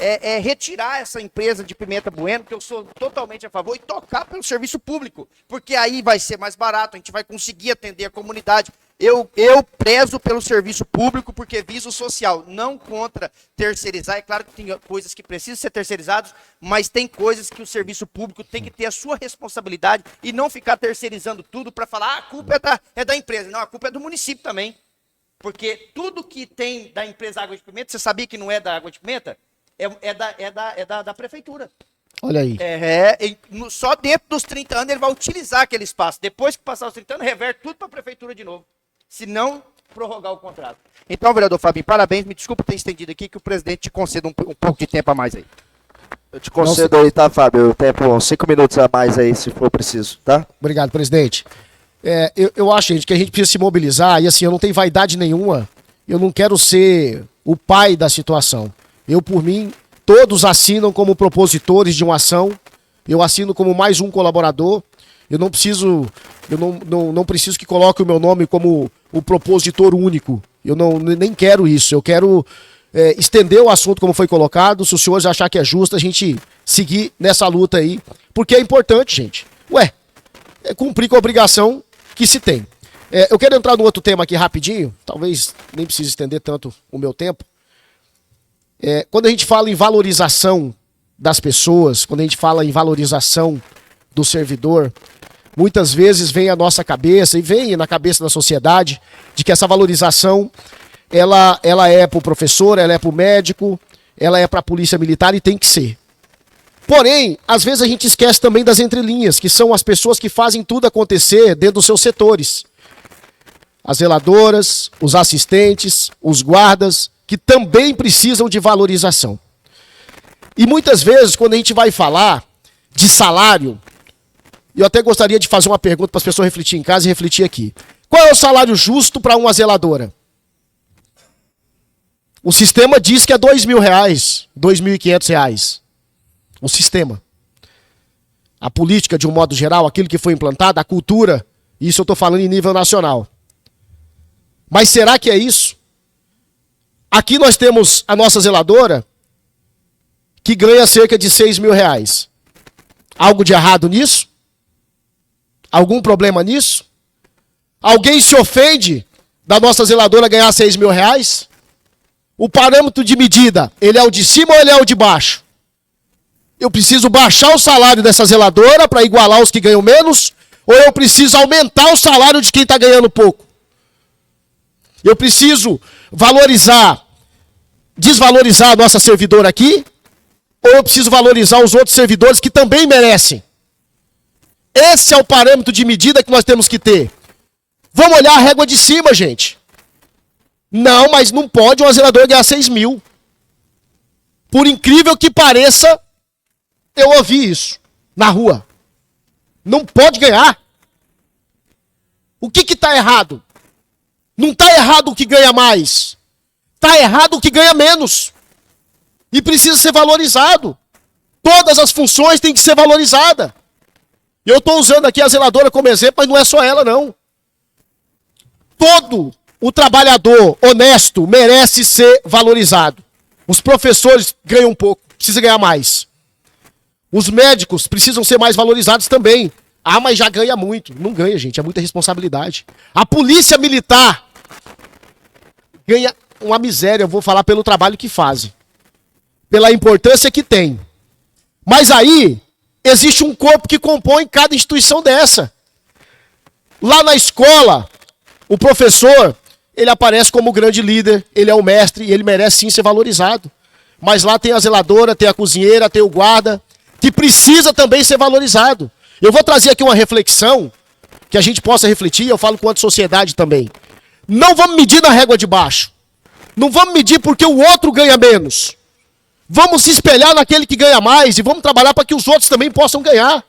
retirar essa empresa de Pimenta Bueno, que eu sou totalmente a favor, e tocar pelo serviço público, porque aí vai ser mais barato, a gente vai conseguir atender a comunidade. Eu prezo pelo serviço público porque viso o social, não contra terceirizar. É claro que tem coisas que precisam ser terceirizadas, mas tem coisas que o serviço público tem que ter a sua responsabilidade e não ficar terceirizando tudo para falar, a culpa é da empresa. Não, a culpa é do município também. Porque tudo que tem da empresa Água de Pimenta, você sabia que não é da Água de Pimenta? É da prefeitura. Olha aí. Só dentro dos 30 anos ele vai utilizar aquele espaço. Depois que passar os 30 anos, reverte tudo para a prefeitura de novo. Se não prorrogar o contrato. Então, vereador Fabinho, parabéns. Me desculpa ter estendido aqui, que o presidente te conceda um pouco de tempo a mais aí. Eu te concedo aí, tá, Fábio? O tempo, uns 5 minutos a mais aí, se for preciso, tá? Obrigado, presidente. Eu acho, gente, que a gente precisa se mobilizar, e assim, eu não tenho vaidade nenhuma, eu não quero ser o pai da situação. Eu, por mim, todos assinam como propositores de uma ação, eu assino como mais um colaborador, eu não preciso que coloque o meu nome como o propositor único, eu nem quero isso, eu quero estender o assunto como foi colocado, se os senhores acharem que é justo, a gente seguir nessa luta aí, porque é importante, gente. É cumprir com a obrigação que se tem. Eu quero entrar no outro tema aqui rapidinho, talvez nem precise estender tanto o meu tempo. Quando a gente fala em valorização das pessoas, quando a gente fala em valorização do servidor, muitas vezes vem à nossa cabeça e vem na cabeça da sociedade de que essa valorização ela é para o professor, ela é para o médico, ela é para a polícia militar e tem que ser. Porém, às vezes a gente esquece também das entrelinhas, que são as pessoas que fazem tudo acontecer dentro dos seus setores. As zeladoras, os assistentes, os guardas, que também precisam de valorização. E muitas vezes, quando a gente vai falar de salário, eu até gostaria de fazer uma pergunta para as pessoas refletirem em casa e refletir aqui. Qual é o salário justo para uma zeladora? O sistema diz que é R$2.000, R$2.500. O sistema. A política, de um modo geral, aquilo que foi implantado, a cultura, isso eu estou falando em nível nacional. Mas será que é isso? Aqui nós temos a nossa zeladora, que ganha cerca de R$6.000. Algo de errado nisso? Algum problema nisso? Alguém se ofende da nossa zeladora ganhar R$6.000? O parâmetro de medida, ele é o de cima ou ele é o de baixo? Eu preciso baixar o salário dessa zeladora para igualar os que ganham menos? Ou eu preciso aumentar o salário de quem está ganhando pouco? Eu preciso desvalorizar a nossa servidora aqui? Ou eu preciso valorizar os outros servidores que também merecem? Esse é o parâmetro de medida que nós temos que ter. Vamos olhar a régua de cima, gente. Não, mas não pode uma zeladora ganhar 6.000. Por incrível que pareça, eu ouvi isso na rua. Não pode ganhar. O que está errado? Não está errado o que ganha mais. Está errado o que ganha menos. E precisa ser valorizado. Todas as funções têm que ser valorizadas. Eu estou usando aqui a zeladora como exemplo, mas não é só ela, não. Todo o trabalhador honesto merece ser valorizado. Os professores ganham um pouco, precisa ganhar mais. Os médicos precisam ser mais valorizados também. Ah, mas já ganha muito. Não ganha, gente, é muita responsabilidade. A polícia militar ganha uma miséria, eu vou falar pelo trabalho que fazem. Pela importância que tem. Mas aí, existe um corpo que compõe cada instituição dessa. Lá na escola, o professor, ele aparece como o grande líder, ele é o mestre e ele merece sim ser valorizado. Mas lá tem a zeladora, tem a cozinheira, tem o guarda, que precisa também ser valorizado. Eu vou trazer aqui uma reflexão, que a gente possa refletir, eu falo quanto sociedade também. Não vamos medir na régua de baixo. Não vamos medir porque o outro ganha menos. Vamos se espelhar naquele que ganha mais e vamos trabalhar para que os outros também possam ganhar.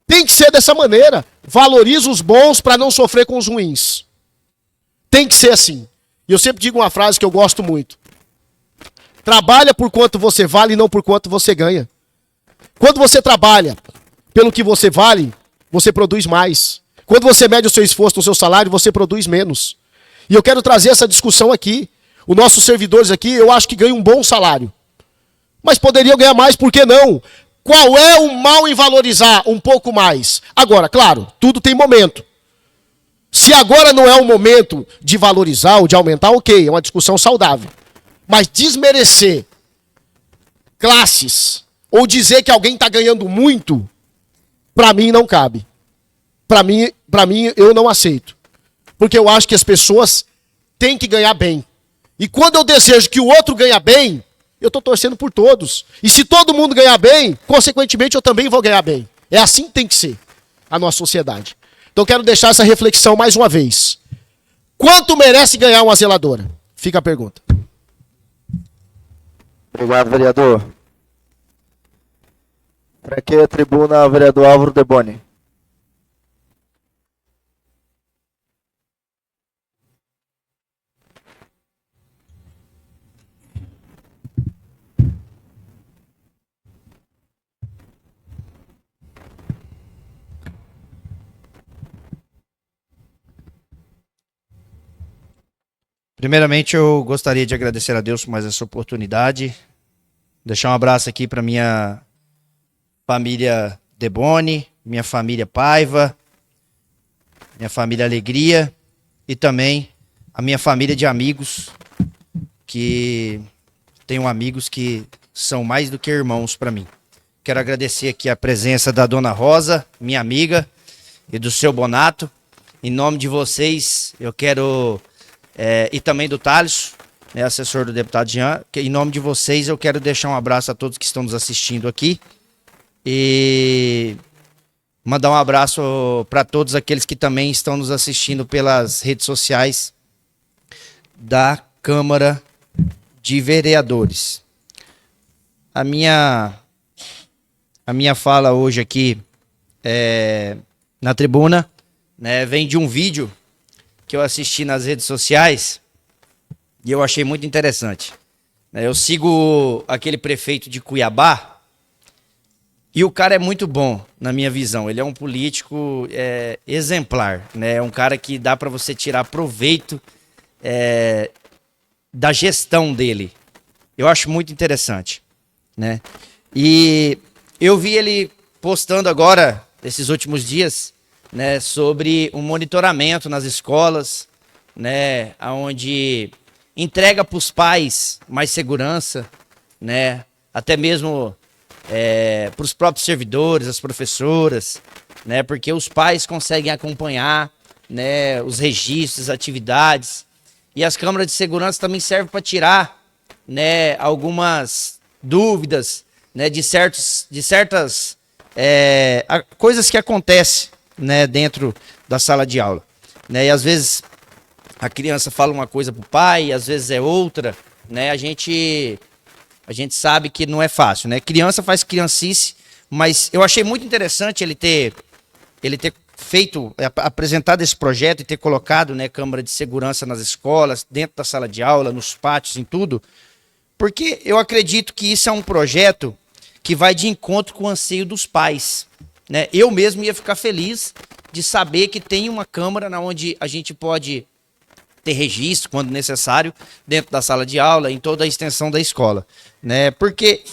Tem que ser dessa maneira. Valoriza os bons para não sofrer com os ruins. Tem que ser assim. E eu sempre digo uma frase que eu gosto muito. Trabalha por quanto você vale e não por quanto você ganha. Quando você trabalha pelo que você vale, você produz mais. Quando você mede o seu esforço no seu salário, você produz menos. E eu quero trazer essa discussão aqui. Os nossos servidores aqui, eu acho que ganham um bom salário. Mas poderiam ganhar mais, por que não? Qual é o mal em valorizar um pouco mais? Agora, claro, tudo tem momento. Se agora não é o momento de valorizar ou de aumentar, ok, é uma discussão saudável. Mas desmerecer classes ou dizer que alguém está ganhando muito, para mim não cabe. Para mim, eu não aceito. Porque eu acho que as pessoas têm que ganhar bem. E quando eu desejo que o outro ganhe bem, eu estou torcendo por todos. E se todo mundo ganhar bem, consequentemente eu também vou ganhar bem. É assim que tem que ser a nossa sociedade. Então eu quero deixar essa reflexão mais uma vez. Quanto merece ganhar uma zeladora? Fica a pergunta. Obrigado, vereador. Franqueia a tribuna, vereador Álvaro Deboni. Primeiramente, eu gostaria de agradecer a Deus por mais essa oportunidade. Deixar um abraço aqui para minha família Deboni, minha família Paiva, minha família Alegria e também a minha família de amigos, que tenho amigos que são mais do que irmãos para mim. Quero agradecer aqui a presença da Dona Rosa, minha amiga, e do seu Bonato. Em nome de vocês, eu quero... e também do Thales, assessor do deputado Jean. Em nome de vocês, eu quero deixar um abraço a todos que estão nos assistindo aqui. E mandar um abraço para todos aqueles que também estão nos assistindo pelas redes sociais da Câmara de Vereadores. A minha fala hoje aqui na tribuna, né, vem de um vídeo que eu assisti nas redes sociais e eu achei muito interessante. Eu sigo aquele prefeito de Cuiabá e o cara é muito bom, na minha visão. Ele é um político exemplar, né? É um cara que dá para você tirar proveito da gestão dele. Eu acho muito interessante, né? E eu vi ele postando agora, esses últimos dias, né, sobre um monitoramento nas escolas, né, onde entrega para os pais mais segurança, né, até mesmo para os próprios servidores, as professoras, né, porque os pais conseguem acompanhar, né, os registros, as atividades, e as câmeras de segurança também servem para tirar, né, algumas dúvidas, né, de certas coisas que acontecem, né, dentro da sala de aula, né, e às vezes a criança fala uma coisa pro pai, às vezes é outra, né, a gente sabe que não é fácil, né, criança faz criancice, mas eu achei muito interessante ele ter feito, apresentado esse projeto e ter colocado, né, câmera de segurança nas escolas, dentro da sala de aula, nos pátios, em tudo, porque eu acredito que isso é um projeto que vai de encontro com o anseio dos pais, né? Eu mesmo ia ficar feliz de saber que tem uma câmera onde a gente pode ter registro, quando necessário, dentro da sala de aula, em toda a extensão da escola, né? Porque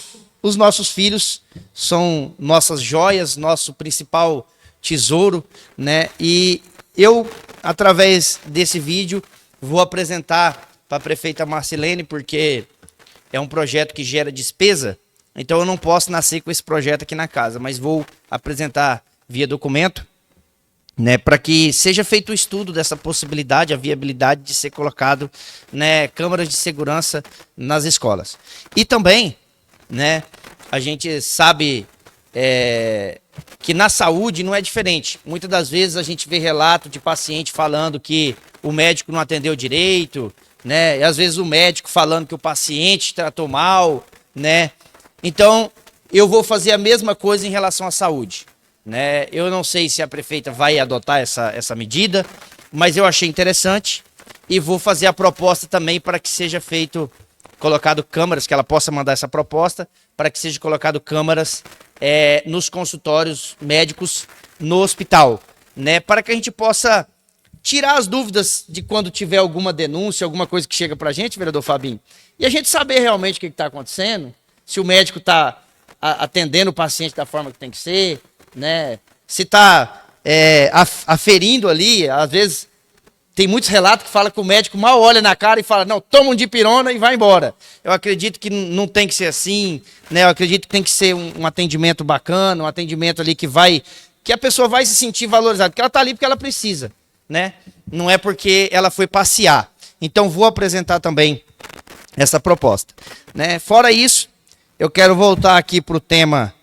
os nossos filhos são nossas joias, nosso principal tesouro, né? E eu, através desse vídeo, vou apresentar para a prefeita Marcilene, porque é um projeto que gera despesa, então eu não posso nascer com esse projeto aqui na casa, mas vou apresentar via documento, né, para que seja feito o estudo dessa possibilidade, a viabilidade de ser colocado, né, câmeras de segurança nas escolas. E também, né, a gente sabe que na saúde não é diferente. Muitas das vezes a gente vê relato de paciente falando que o médico não atendeu direito, né? E às vezes o médico falando que o paciente tratou mal, né? Então, eu vou fazer a mesma coisa em relação à saúde, né? Eu não sei se a prefeita vai adotar essa medida, mas eu achei interessante e vou fazer a proposta também para que seja colocado câmeras, que ela possa mandar essa proposta, para que seja colocado câmeras nos consultórios médicos no hospital, né? Para que a gente possa tirar as dúvidas de quando tiver alguma denúncia, alguma coisa que chega para a gente, vereador Fabinho, e a gente saber realmente o que está acontecendo, se o médico está atendendo o paciente da forma que tem que ser, né? Se está aferindo ali, às vezes tem muitos relatos que falam que o médico mal olha na cara e fala, não, toma um dipirona e vai embora. Eu acredito que não tem que ser assim, né? Eu acredito que tem que ser um atendimento bacana, um atendimento ali que a pessoa vai se sentir valorizada, porque ela está ali porque ela precisa, né? Não é porque ela foi passear. Então vou apresentar também essa proposta, né? Fora isso, eu quero voltar aqui para o tema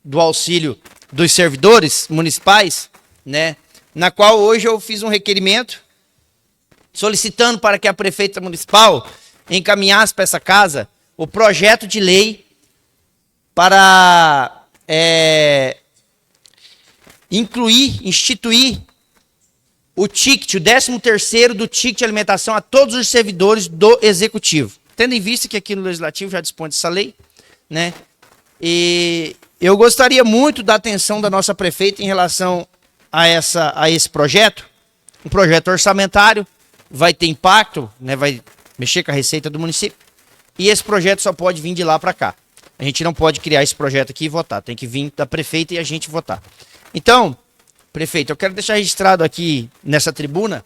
do auxílio dos servidores municipais, né? Na qual hoje eu fiz um requerimento solicitando para que a prefeita municipal encaminhasse para essa casa o projeto de lei para instituir o ticket, o 13º do ticket de alimentação a todos os servidores do Executivo. Tendo em vista que aqui no Legislativo já dispõe dessa lei, né? E eu gostaria muito da atenção da nossa prefeita em relação a esse projeto, um projeto orçamentário, vai ter impacto, né? Vai mexer com a receita do município, e esse projeto só pode vir de lá para cá. A gente não pode criar esse projeto aqui e votar, tem que vir da prefeita e a gente votar. Então, prefeito, eu quero deixar registrado aqui nessa tribuna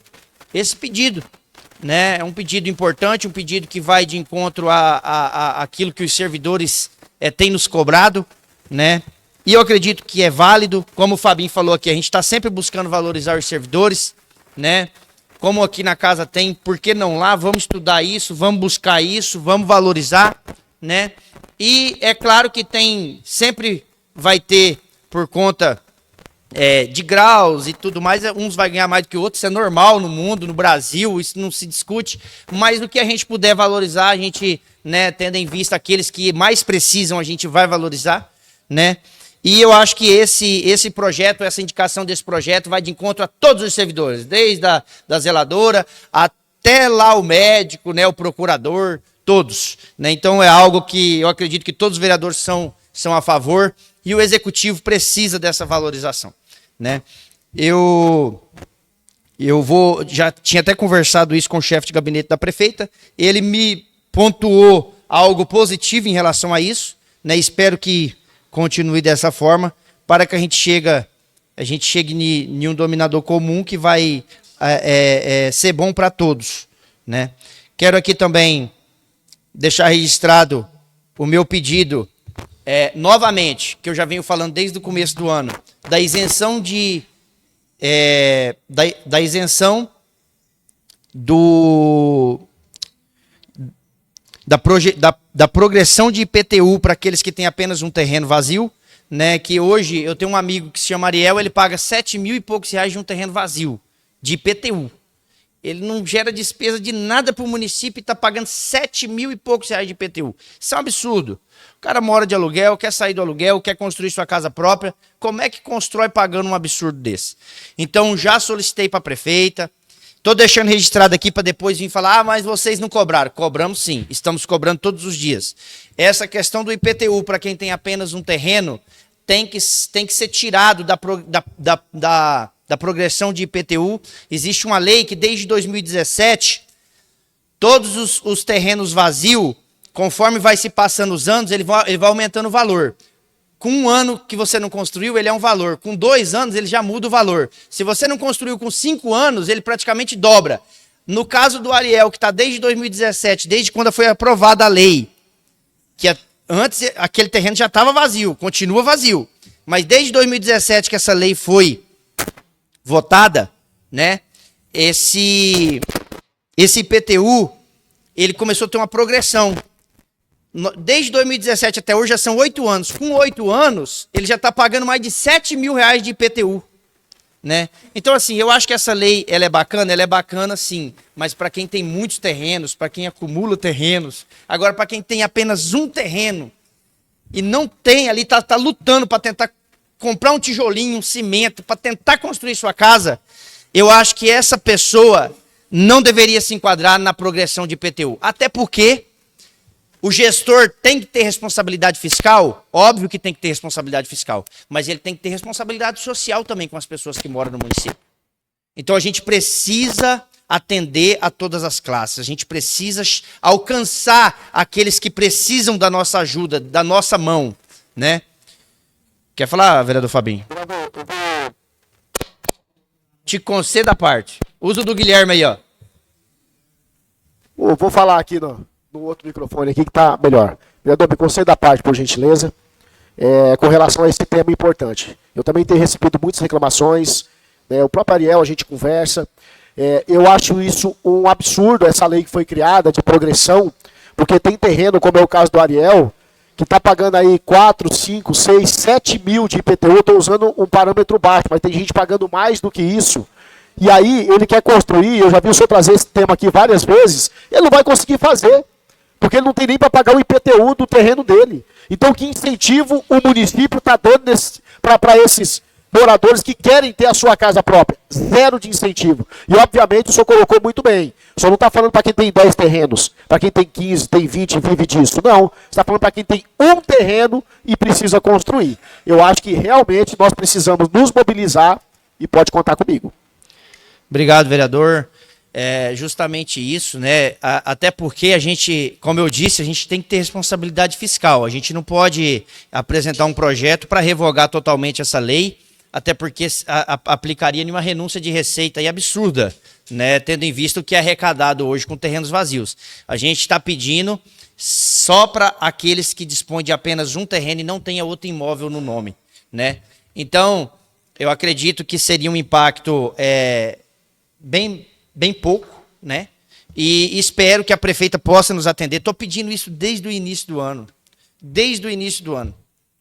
esse pedido, né? É um pedido importante, um pedido que vai de encontro a aquilo que os servidores têm nos cobrado, né? E eu acredito que é válido, como o Fabinho falou aqui, a gente está sempre buscando valorizar os servidores, né? Como aqui na casa tem, por que não lá? Vamos estudar isso, vamos buscar isso, vamos valorizar, né? E é claro que sempre vai ter, por conta de graus e tudo mais, uns vai ganhar mais do que outros, isso é normal no mundo, no Brasil, isso não se discute, mas do que a gente puder valorizar, a gente, né, tendo em vista aqueles que mais precisam, a gente vai valorizar, né? E eu acho que esse projeto, essa indicação desse projeto vai de encontro a todos os servidores, desde da zeladora até lá o médico, né, o procurador, todos, né? Então é algo que eu acredito que todos os vereadores são a favor e o executivo precisa dessa valorização, né? Eu Já tinha até conversado isso com o chefe de gabinete da prefeita, ele me pontuou algo positivo em relação a isso, né? Espero que continue dessa forma, para que a gente chegue em um dominador comum que vai ser bom para todos, né? Quero aqui também deixar registrado o meu pedido, novamente, que eu já venho falando desde o começo do ano, da isenção da isenção da progressão de IPTU para aqueles que têm apenas um terreno vazio, né? Que hoje eu tenho um amigo que se chama Ariel, ele paga 7 mil e poucos reais de um terreno vazio, de IPTU. Ele não gera despesa de nada para o município e está pagando 7 mil e poucos reais de IPTU. Isso é um absurdo. O cara mora de aluguel, quer sair do aluguel, quer construir sua casa própria. Como é que constrói pagando um absurdo desse? Então, já solicitei para a prefeita. Estou deixando registrado aqui para depois vir falar, mas vocês não cobraram. Cobramos sim, estamos cobrando todos os dias. Essa questão do IPTU para quem tem apenas um terreno tem que ser tirado da progressão de IPTU. Existe uma lei que desde 2017, todos os terrenos vazios, conforme vai se passando os anos, ele vai aumentando o valor. Com 1 ano que você não construiu, ele é um valor. Com 2 anos, ele já muda o valor. Se você não construiu com 5 anos, ele praticamente dobra. No caso do Ariel, que está desde 2017, desde quando foi aprovada a lei, que antes aquele terreno já estava vazio, continua vazio. Mas desde 2017 que essa lei foi votada, né? Esse IPTU, ele começou a ter uma progressão. Desde 2017 até hoje já são 8 anos. Com 8 anos, ele já está pagando mais de 7 mil reais de IPTU, né? Então, assim, eu acho que essa lei, ela é bacana sim, mas para quem tem muitos terrenos, para quem acumula terrenos, agora para quem tem apenas um terreno e não tem ali, tá lutando para tentar comprar um tijolinho, um cimento, para tentar construir sua casa, eu acho que essa pessoa não deveria se enquadrar na progressão de IPTU. Até porque o gestor tem que ter responsabilidade fiscal, óbvio que tem que ter responsabilidade fiscal, mas ele tem que ter responsabilidade social também com as pessoas que moram no município. Então a gente precisa atender a todas as classes, a gente precisa alcançar aqueles que precisam da nossa ajuda, da nossa mão, né? Quer falar, vereador Fabinho? Te conceda a parte. Usa o do Guilherme aí, ó. Vou falar aqui no outro microfone aqui que tá melhor. Vereador, me conceda a parte, por gentileza, com relação a esse tema importante. Eu também tenho recebido muitas reclamações, né, o próprio Ariel, a gente conversa. Eu acho isso um absurdo, essa lei que foi criada de progressão, porque tem terreno, como é o caso do Ariel, que está pagando aí 4, 5, 6, 7 mil de IPTU. Eu estou usando um parâmetro baixo, mas tem gente pagando mais do que isso. E aí ele quer construir, eu já vi o senhor trazer esse tema aqui várias vezes, ele não vai conseguir fazer, porque ele não tem nem para pagar o IPTU do terreno dele. Então que incentivo o município está dando para esses moradores que querem ter a sua casa própria? Zero de incentivo. E obviamente o senhor colocou muito bem. O senhor não está falando para quem tem 10 terrenos, para quem tem 15, tem 20 e vive disso. Não. Você está falando para quem tem um terreno e precisa construir. Eu acho que realmente nós precisamos nos mobilizar e pode contar comigo. Obrigado, vereador. Justamente isso, né? Até porque a gente, como eu disse, a gente tem que ter responsabilidade fiscal. A gente não pode apresentar um projeto para revogar totalmente essa lei, até porque aplicaria em uma renúncia de receita aí absurda, né? Tendo em vista o que é arrecadado hoje com terrenos vazios. A gente está pedindo só para aqueles que dispõem de apenas um terreno e não tenha outro imóvel no nome, né? Então, eu acredito que seria um impacto bem pouco, né? E espero que a prefeita possa nos atender. Estou pedindo isso desde o início do ano. Desde o início do ano.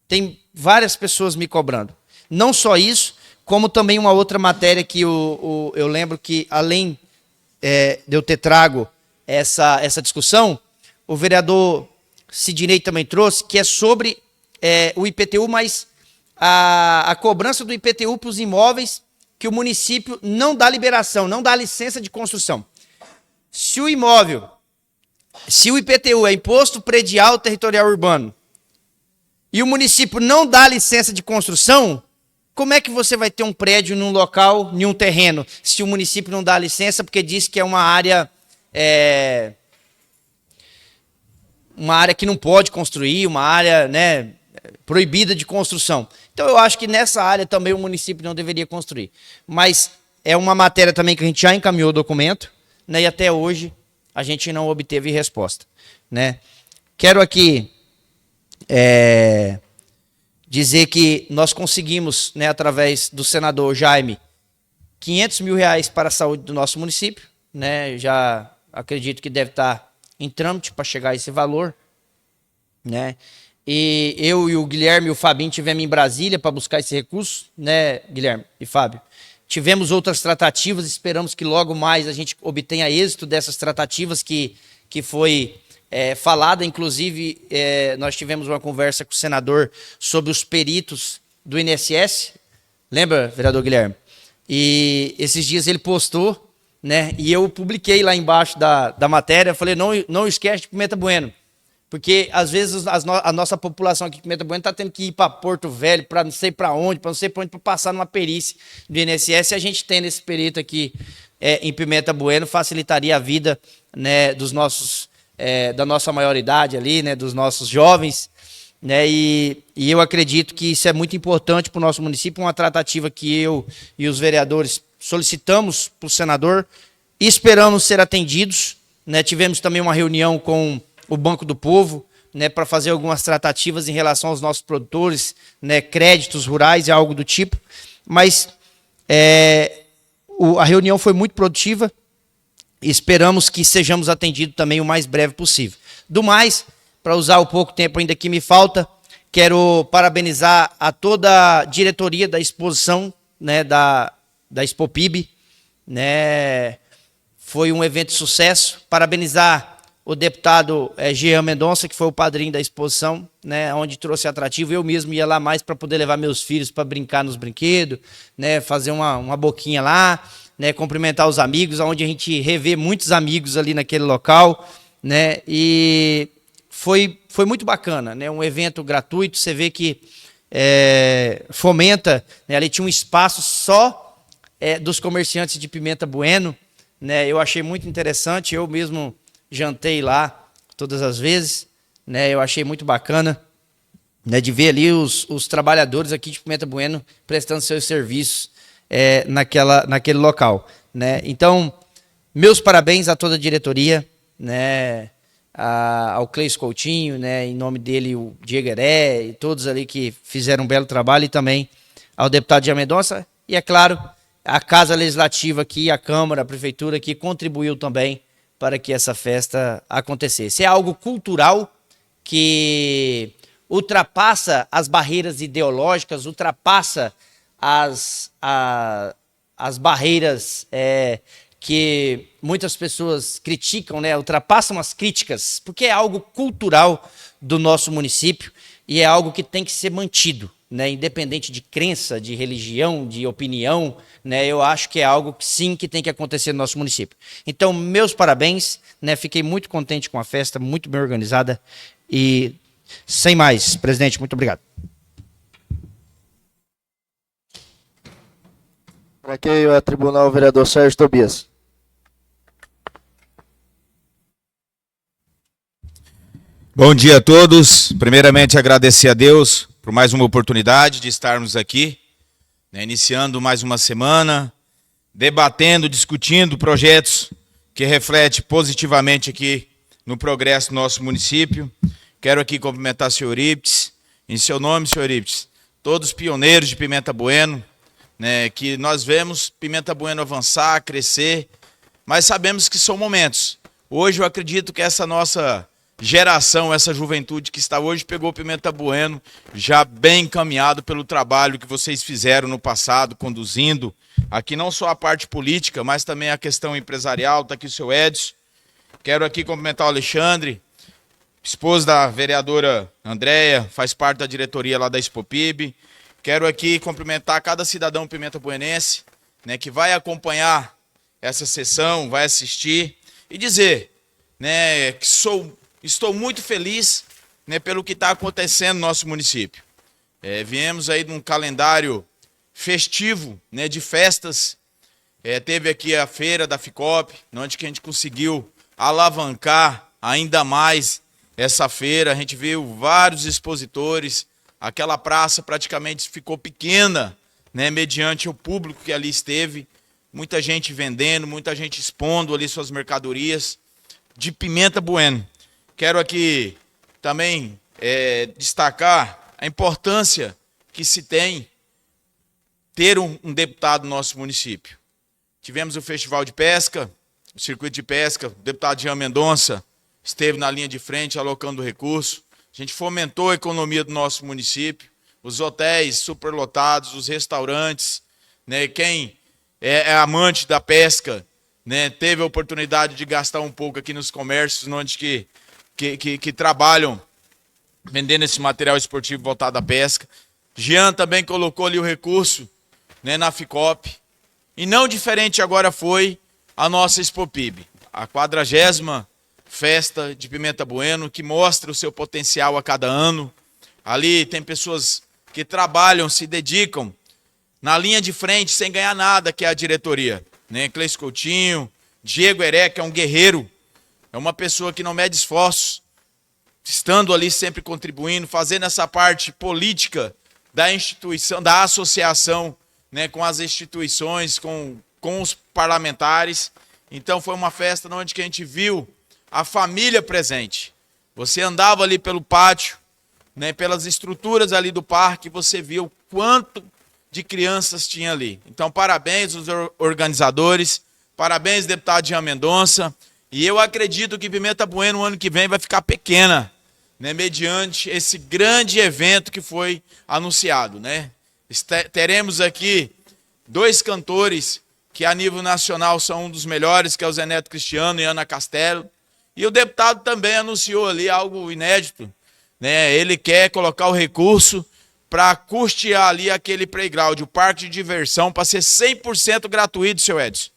Tem várias pessoas me cobrando. Não só isso, como também uma outra matéria que eu lembro que, além de eu ter trago essa discussão, o vereador Sidney também trouxe, que é sobre o IPTU, mas a cobrança do IPTU para os imóveis que o município não dá liberação, não dá licença de construção. Se o IPTU é Imposto Predial Territorial Urbano, e o município não dá licença de construção, Como é que você vai ter um prédio num local, em um terreno, se o município não dá licença porque diz que é uma área que não pode construir, uma área, né, proibida de construção. Então eu acho que nessa área também o município não deveria construir. Mas é uma matéria também que a gente já encaminhou o documento, né, e até hoje a gente não obteve resposta, né. Quero aqui dizer que nós conseguimos, né, através do senador Jaime, 500 mil reais para a saúde do nosso município, né, já acredito que deve estar em trâmite para chegar a esse valor, né, e eu e o Guilherme e o Fabinho tivemos em Brasília para buscar esse recurso, né, Guilherme e Fábio. Tivemos outras tratativas, esperamos que logo mais a gente obtenha êxito dessas tratativas que foi falada, inclusive nós tivemos uma conversa com o senador sobre os peritos do INSS, lembra, vereador Guilherme? E esses dias ele postou, né, e eu publiquei lá embaixo da matéria, falei, não esquece de Pimenta Bueno, porque às vezes a nossa população aqui de Pimenta Bueno está tendo que ir para Porto Velho, para não sei para onde, para passar numa perícia do INSS, e a gente tendo esse perito aqui em Pimenta Bueno facilitaria a vida, né, dos nossos da nossa maioridade ali, né, dos nossos jovens, né, e eu acredito que isso é muito importante para o nosso município, uma tratativa que eu e os vereadores solicitamos para o senador e esperamos ser atendidos, né, tivemos também uma reunião com o Banco do Povo, né, para fazer algumas tratativas em relação aos nossos produtores, né, créditos rurais e algo do tipo, mas a reunião foi muito produtiva. Esperamos que sejamos atendidos também o mais breve possível. Do mais, para usar o pouco tempo ainda que me falta, quero parabenizar a toda a diretoria da exposição, né, da Expopib, né, foi um evento de sucesso. Parabenizar o deputado Jean Mendonça, que foi o padrinho da exposição, né, onde trouxe atrativo. Eu mesmo ia lá mais para poder levar meus filhos para brincar nos brinquedos, né, fazer uma boquinha lá, né, cumprimentar os amigos, onde a gente revê muitos amigos ali naquele local, né, e foi muito bacana, né, um evento gratuito. Você vê que fomenta, né, ali tinha um espaço só dos comerciantes de Pimenta Bueno, né, eu achei muito interessante, eu mesmo jantei lá todas as vezes, né, eu achei muito bacana, né, de ver ali os trabalhadores aqui de Pimenta Bueno prestando seus serviços naquele local, né? Então, meus parabéns a toda a diretoria, né? Ao Cleis Coutinho, né? Em nome dele o Diego Heré e todos ali que fizeram um belo trabalho, e também ao deputado Jean Mendonça e, é claro, a Casa Legislativa aqui, a Câmara, a Prefeitura, que contribuiu também para que essa festa acontecesse. É algo cultural que ultrapassa as barreiras ideológicas, ultrapassa as barreiras que muitas pessoas criticam, né? Ultrapassam as críticas, porque é algo cultural do nosso município e é algo que tem que ser mantido, né? Independente de crença, de religião, de opinião, né? Eu acho que é algo que sim, que tem que acontecer no nosso município. Então, meus parabéns, né? Fiquei muito contente com a festa, muito bem organizada e sem mais, presidente, muito obrigado. Para quem eu atribuo ao vereador Sérgio Tobias. Bom dia a todos. Primeiramente, agradecer a Deus por mais uma oportunidade de estarmos aqui, né, iniciando mais uma semana, debatendo, discutindo projetos que refletem positivamente aqui no progresso do nosso município. Quero aqui cumprimentar o senhor Eurípides, em seu nome, senhor Eurípides, todos os pioneiros de Pimenta Bueno, né, que nós vemos Pimenta Bueno avançar, crescer, mas sabemos que são momentos. Hoje eu acredito que essa nossa geração, essa juventude que está hoje, pegou Pimenta Bueno já bem encaminhado pelo trabalho que vocês fizeram no passado, conduzindo aqui não só a parte política, mas também a questão empresarial. Está aqui o seu Edson. Quero aqui cumprimentar o Alexandre, esposo da vereadora Andréia, faz parte da diretoria lá da Expopib. Quero aqui cumprimentar cada cidadão pimenta-buenense, né, que vai acompanhar essa sessão, vai assistir e dizer, né, que estou muito feliz, né, pelo que está acontecendo no nosso município. Viemos aí de um calendário festivo, né, de festas. Teve aqui a feira da Ficop, onde que a gente conseguiu alavancar ainda mais essa feira. A gente viu vários expositores, aquela praça praticamente ficou pequena, né, mediante o público que ali esteve. Muita gente vendendo, muita gente expondo ali suas mercadorias de Pimenta Bueno. Quero aqui também destacar a importância que se tem ter um deputado no nosso município. Tivemos o Festival de Pesca, o Circuito de Pesca, o deputado Jean Mendonça esteve na linha de frente alocando recurso. A gente fomentou a economia do nosso município, os hotéis superlotados, os restaurantes, né, quem é amante da pesca, né, teve a oportunidade de gastar um pouco aqui nos comércios onde que trabalham vendendo esse material esportivo voltado à pesca. Jean também colocou ali o recurso, né, na Ficop. E não diferente agora foi a nossa Expopib, a 40ª festa de Pimenta Bueno, que mostra o seu potencial a cada ano. Ali tem pessoas que trabalham, se dedicam na linha de frente sem ganhar nada, que é a diretoria, né? Cleice Coutinho, Diego Heré, que é um guerreiro, é uma pessoa que não mede esforços, estando ali sempre contribuindo, fazendo essa parte política da instituição, da associação, né, com as instituições, com os parlamentares. Então foi uma festa onde que a gente viu a família presente. Você andava ali pelo pátio, né, pelas estruturas ali do parque, você viu quanto de crianças tinha ali. Então parabéns aos organizadores, parabéns deputado Jean Mendonça, e eu acredito que Pimenta Bueno no ano que vem vai ficar pequena, né, mediante esse grande evento que foi anunciado, né? Teremos aqui 2 cantores que a nível nacional são um dos melhores, que é o Zé Neto Cristiano e Ana Castelo. E o deputado também anunciou ali algo inédito, né? Ele quer colocar o recurso para custear ali aquele playground, o parque de diversão, para ser 100% gratuito, seu Edson,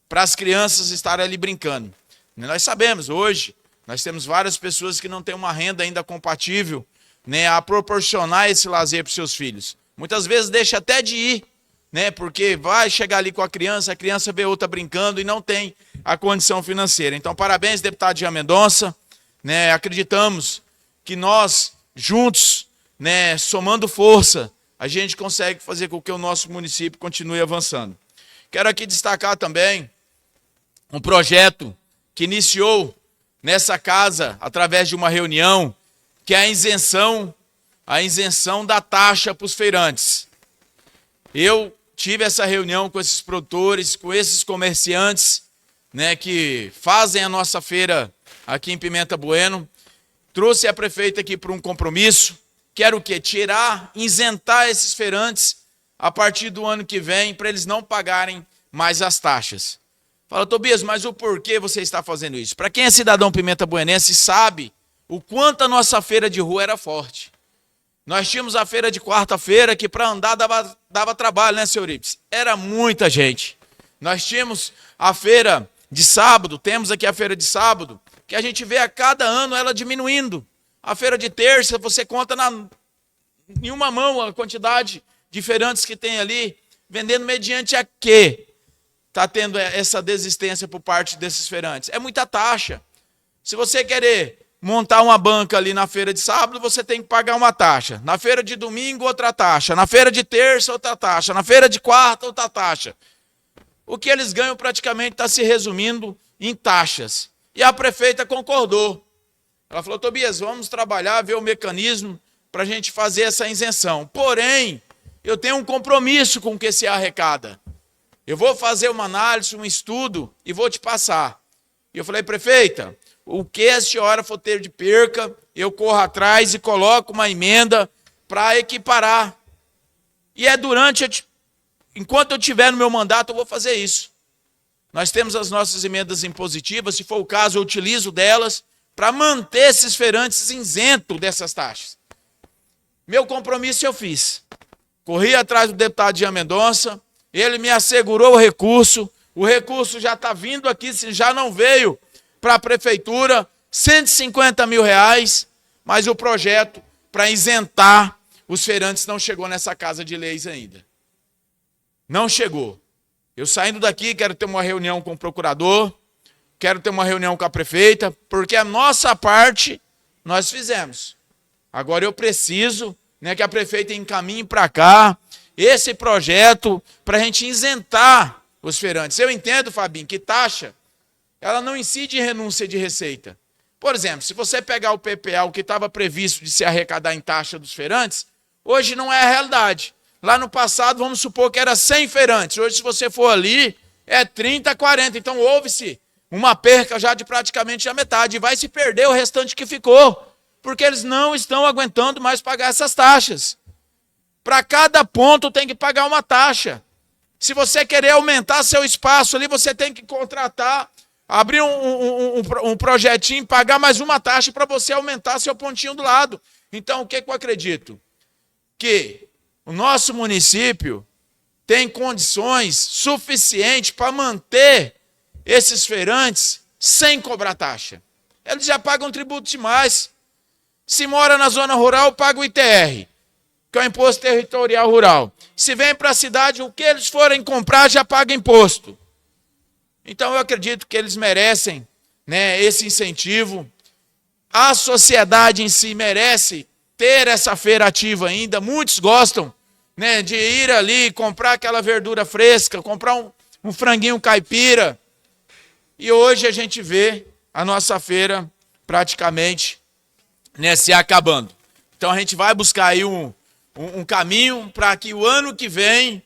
para as crianças estarem ali brincando. Nós sabemos, hoje, nós temos várias pessoas que não têm uma renda ainda compatível, né, a proporcionar esse lazer para os seus filhos. Muitas vezes deixa até de ir, né, porque vai chegar ali com a criança vê outra brincando e não tem a condição financeira. Então, parabéns, deputado Jean Mendonça, né, acreditamos que nós, juntos, né, somando força, a gente consegue fazer com que o nosso município continue avançando. Quero aqui destacar também um projeto que iniciou nessa casa, através de uma reunião, que é a isenção da taxa para os feirantes. Eu tive essa reunião com esses produtores, com esses comerciantes, né, que fazem a nossa feira aqui em Pimenta Bueno. Trouxe a prefeita aqui para um compromisso. Quero o quê? Isentar esses feirantes a partir do ano que vem, para eles não pagarem mais as taxas. Fala, Tobias, mas o porquê você está fazendo isso? Para quem é cidadão pimenta buenense sabe o quanto a nossa feira de rua era forte. Nós tínhamos a feira de quarta-feira, que para andar dava trabalho, né, senhor Ips? Era muita gente. Nós tínhamos a feira de sábado, temos aqui a feira de sábado, que a gente vê a cada ano ela diminuindo. A feira de terça, você conta em uma mão a quantidade de feirantes que tem ali, vendendo mediante a quê? Está tendo essa desistência por parte desses feirantes? É muita taxa. Se você querer montar uma banca ali na feira de sábado, você tem que pagar uma taxa. Na feira de domingo, outra taxa. Na feira de terça, outra taxa. Na feira de quarta, outra taxa. O que eles ganham praticamente está se resumindo em taxas. E a prefeita concordou. Ela falou, Tobias, vamos trabalhar, ver o mecanismo para a gente fazer essa isenção. Porém, eu tenho um compromisso com o que se arrecada. Eu vou fazer uma análise, um estudo e vou te passar. E eu falei, prefeita, o que a senhora for ter de perca, eu corro atrás e coloco uma emenda para equiparar. E enquanto eu estiver no meu mandato, eu vou fazer isso. Nós temos as nossas emendas impositivas, se for o caso, eu utilizo delas para manter esses feirantes isentos dessas taxas. Meu compromisso eu fiz. Corri atrás do deputado Jean Mendonça, ele me assegurou o recurso já está vindo aqui, se já não veio para a prefeitura, R$150 mil, mas o projeto para isentar os feirantes não chegou nessa casa de leis ainda. não chegou. Eu saindo daqui quero ter uma reunião com o procurador, quero ter uma reunião com a prefeita, porque a nossa parte nós fizemos. Agora eu preciso, né, que a prefeita encaminhe para cá esse projeto para a gente isentar os feirantes. Eu entendo, Fabinho, que taxa, ela não incide em renúncia de receita. Por exemplo, se você pegar o PPA, o que estava previsto de se arrecadar em taxa dos feirantes, hoje não é a realidade. Lá no passado, vamos supor que era 100 feirantes. Hoje, se você for ali, é 30, 40. Então, houve-se uma perca já de praticamente a metade. E vai se perder o restante que ficou, porque eles não estão aguentando mais pagar essas taxas. Para cada ponto tem que pagar uma taxa. Se você querer aumentar seu espaço ali, você tem que contratar, abrir um projetinho, pagar mais uma taxa para você aumentar seu pontinho do lado. Então, o que eu acredito? Que o nosso município tem condições suficientes para manter esses feirantes sem cobrar taxa. Eles já pagam tributo demais. Se mora na zona rural, paga o ITR, que é o Imposto Territorial Rural. Se vem para a cidade, o que eles forem comprar já paga imposto. Então eu acredito que eles merecem, né, esse incentivo. A sociedade em si merece ter essa feira ativa ainda. Muitos gostam, né, de ir ali, comprar aquela verdura fresca, comprar um franguinho caipira. E hoje a gente vê a nossa feira praticamente, né, se acabando. Então a gente vai buscar aí um caminho para que o ano que vem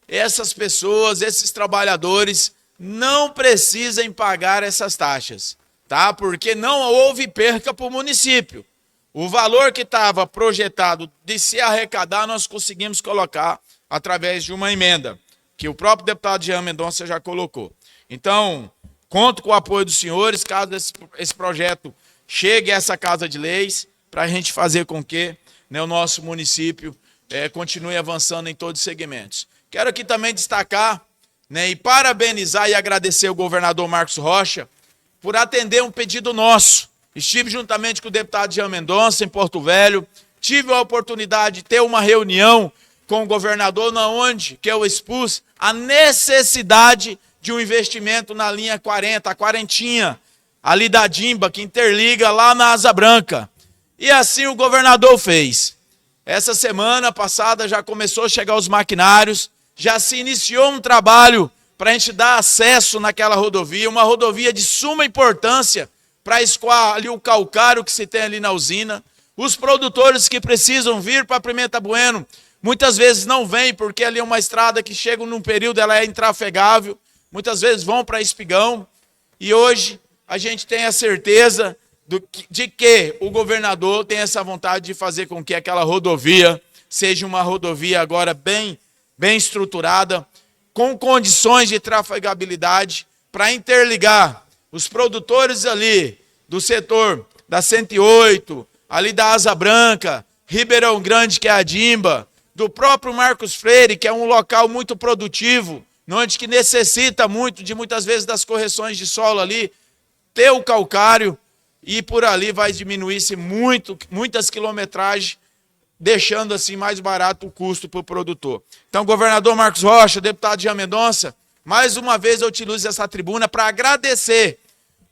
essas pessoas, esses trabalhadores não precisem pagar essas taxas, tá? Porque não houve perca para o município. O valor que estava projetado de se arrecadar, nós conseguimos colocar através de uma emenda, que o próprio deputado Jean Mendonça já colocou. Então, conto com o apoio dos senhores, caso esse projeto chegue a essa Casa de Leis, para a gente fazer com que, né, o nosso município continue avançando em todos os segmentos. Quero aqui também destacar, né, e parabenizar e agradecer o governador Marcos Rocha por atender um pedido nosso. Estive juntamente com o deputado Jean Mendonça em Porto Velho, tive a oportunidade de ter uma reunião com o governador, onde que eu expus a necessidade de um investimento na linha 40, a quarentinha, ali da Dimba, que interliga lá na Asa Branca. E assim o governador fez. Essa semana passada já começou a chegar os maquinários, já se iniciou um trabalho para a gente dar acesso naquela rodovia, uma rodovia de suma importância para escoar ali o calcário que se tem ali na usina. Os produtores que precisam vir para Pimenta Bueno, muitas vezes não vêm, porque ali é uma estrada que chega num período, ela é intrafegável, muitas vezes vão para Espigão, e hoje a gente tem a certeza de que o governador tem essa vontade de fazer com que aquela rodovia seja uma rodovia agora bem estruturada, com condições de trafegabilidade, para interligar os produtores ali do setor da 108, ali da Asa Branca, Ribeirão Grande, que é a Dimba, do próprio Marcos Freire, que é um local muito produtivo, onde que necessita muito, muitas vezes, das correções de solo ali, ter o calcário, e por ali vai diminuir-se muitas quilometragens, deixando assim mais barato o custo para o produtor. Então, governador Marcos Rocha, deputado Jean Mendonça, mais uma vez eu utilizo essa tribuna para agradecer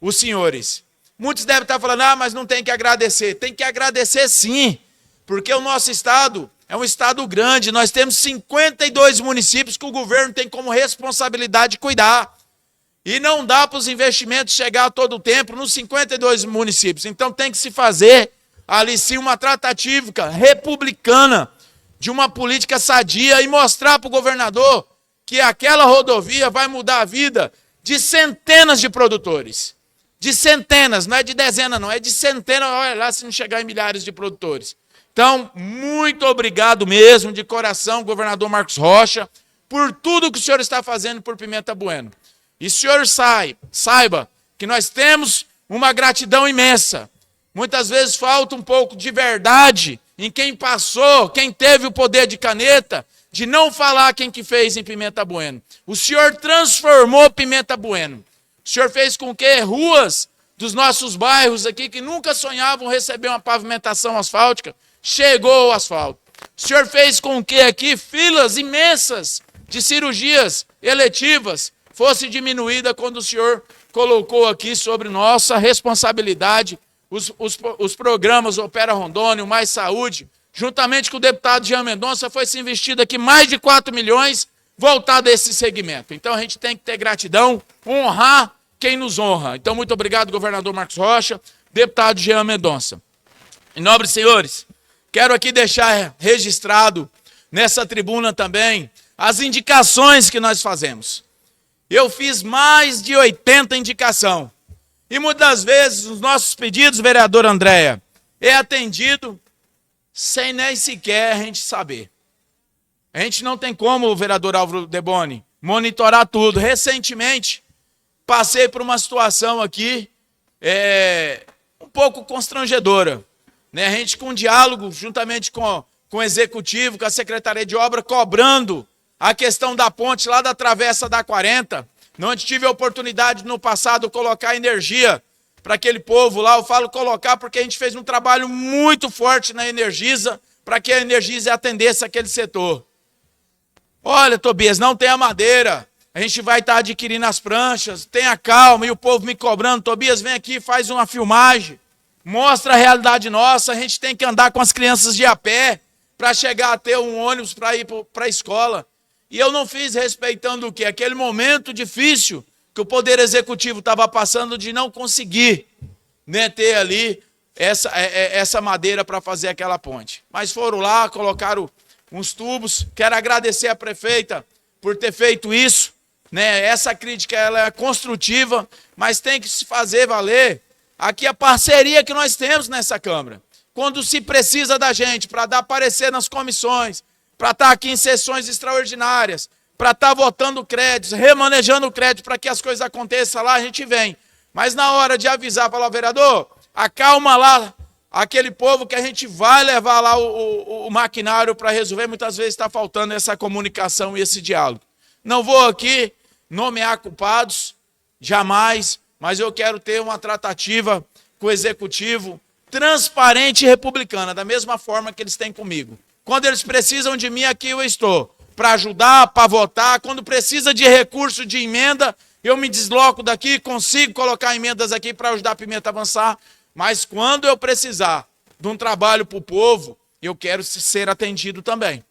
os senhores. Muitos devem estar falando, mas não tem que agradecer. Tem que agradecer sim, porque o nosso estado é um estado grande, nós temos 52 municípios que o governo tem como responsabilidade cuidar. E não dá para os investimentos chegar a todo o tempo nos 52 municípios. Então tem que se fazer ali sim uma tratativa republicana de uma política sadia e mostrar para o governador que aquela rodovia vai mudar a vida de centenas de produtores. De centenas, não é de dezenas não, é de centenas, olha lá se não chegar em milhares de produtores. Então, muito obrigado mesmo, de coração, governador Marcos Rocha, por tudo que o senhor está fazendo por Pimenta Bueno. E o senhor saiba que nós temos uma gratidão imensa. Muitas vezes falta um pouco de verdade em quem passou, quem teve o poder de caneta, de não falar quem que fez em Pimenta Bueno. O senhor transformou Pimenta Bueno. O senhor fez com que ruas dos nossos bairros aqui, que nunca sonhavam receber uma pavimentação asfáltica, chegou ao asfalto. O senhor fez com que aqui filas imensas de cirurgias eletivas fosse diminuída quando o senhor colocou aqui sobre nossa responsabilidade os programas Opera Rondônia, o Mais Saúde, juntamente com o deputado Jean Mendonça, foi se investido aqui mais de 4 milhões voltado a esse segmento. Então a gente tem que ter gratidão, honrar quem nos honra. Então muito obrigado, governador Marcos Rocha, deputado Jean Mendonça. E nobres senhores, quero aqui deixar registrado nessa tribuna também as indicações que nós fazemos. Eu fiz mais de 80 indicações. E muitas vezes os nossos pedidos, vereador Andréa, é atendido sem nem sequer a gente saber. A gente não tem como, vereador Álvaro Deboni, monitorar tudo. Recentemente, passei por uma situação aqui um pouco constrangedora. Né? A gente com um diálogo, juntamente com o executivo, com a Secretaria de Obra, cobrando a questão da ponte lá da Travessa da 40, onde tive a oportunidade no passado de colocar energia para aquele povo lá. Eu falo colocar porque a gente fez um trabalho muito forte na Energisa, para que a Energisa atendesse aquele setor. Olha, Tobias, não tem a madeira, a gente vai estar adquirindo as pranchas, tenha calma, e o povo me cobrando, Tobias, vem aqui, faz uma filmagem, mostra a realidade nossa, a gente tem que andar com as crianças de a pé, para chegar a ter um ônibus para ir para a escola. E eu não fiz respeitando o quê? Aquele momento difícil que o Poder Executivo estava passando de não conseguir, né, ter ali essa madeira para fazer aquela ponte. Mas foram lá, colocaram uns tubos. Quero agradecer a prefeita por ter feito isso. Né? Essa crítica ela é construtiva, mas tem que se fazer valer aqui a parceria que nós temos nessa Câmara. Quando se precisa da gente para dar parecer nas comissões, para estar aqui em sessões extraordinárias, para estar votando créditos, remanejando o crédito para que as coisas aconteçam lá, a gente vem. Mas na hora de avisar, falar, vereador, acalma lá aquele povo que a gente vai levar lá o maquinário para resolver, muitas vezes está faltando essa comunicação e esse diálogo. Não vou aqui nomear culpados, jamais, mas eu quero ter uma tratativa com o Executivo transparente e republicana, da mesma forma que eles têm comigo. Quando eles precisam de mim, aqui eu estou, para ajudar, para votar. Quando precisa de recurso, de emenda, eu me desloco daqui, consigo colocar emendas aqui para ajudar a Pimenta a avançar. Mas quando eu precisar de um trabalho para o povo, eu quero ser atendido também.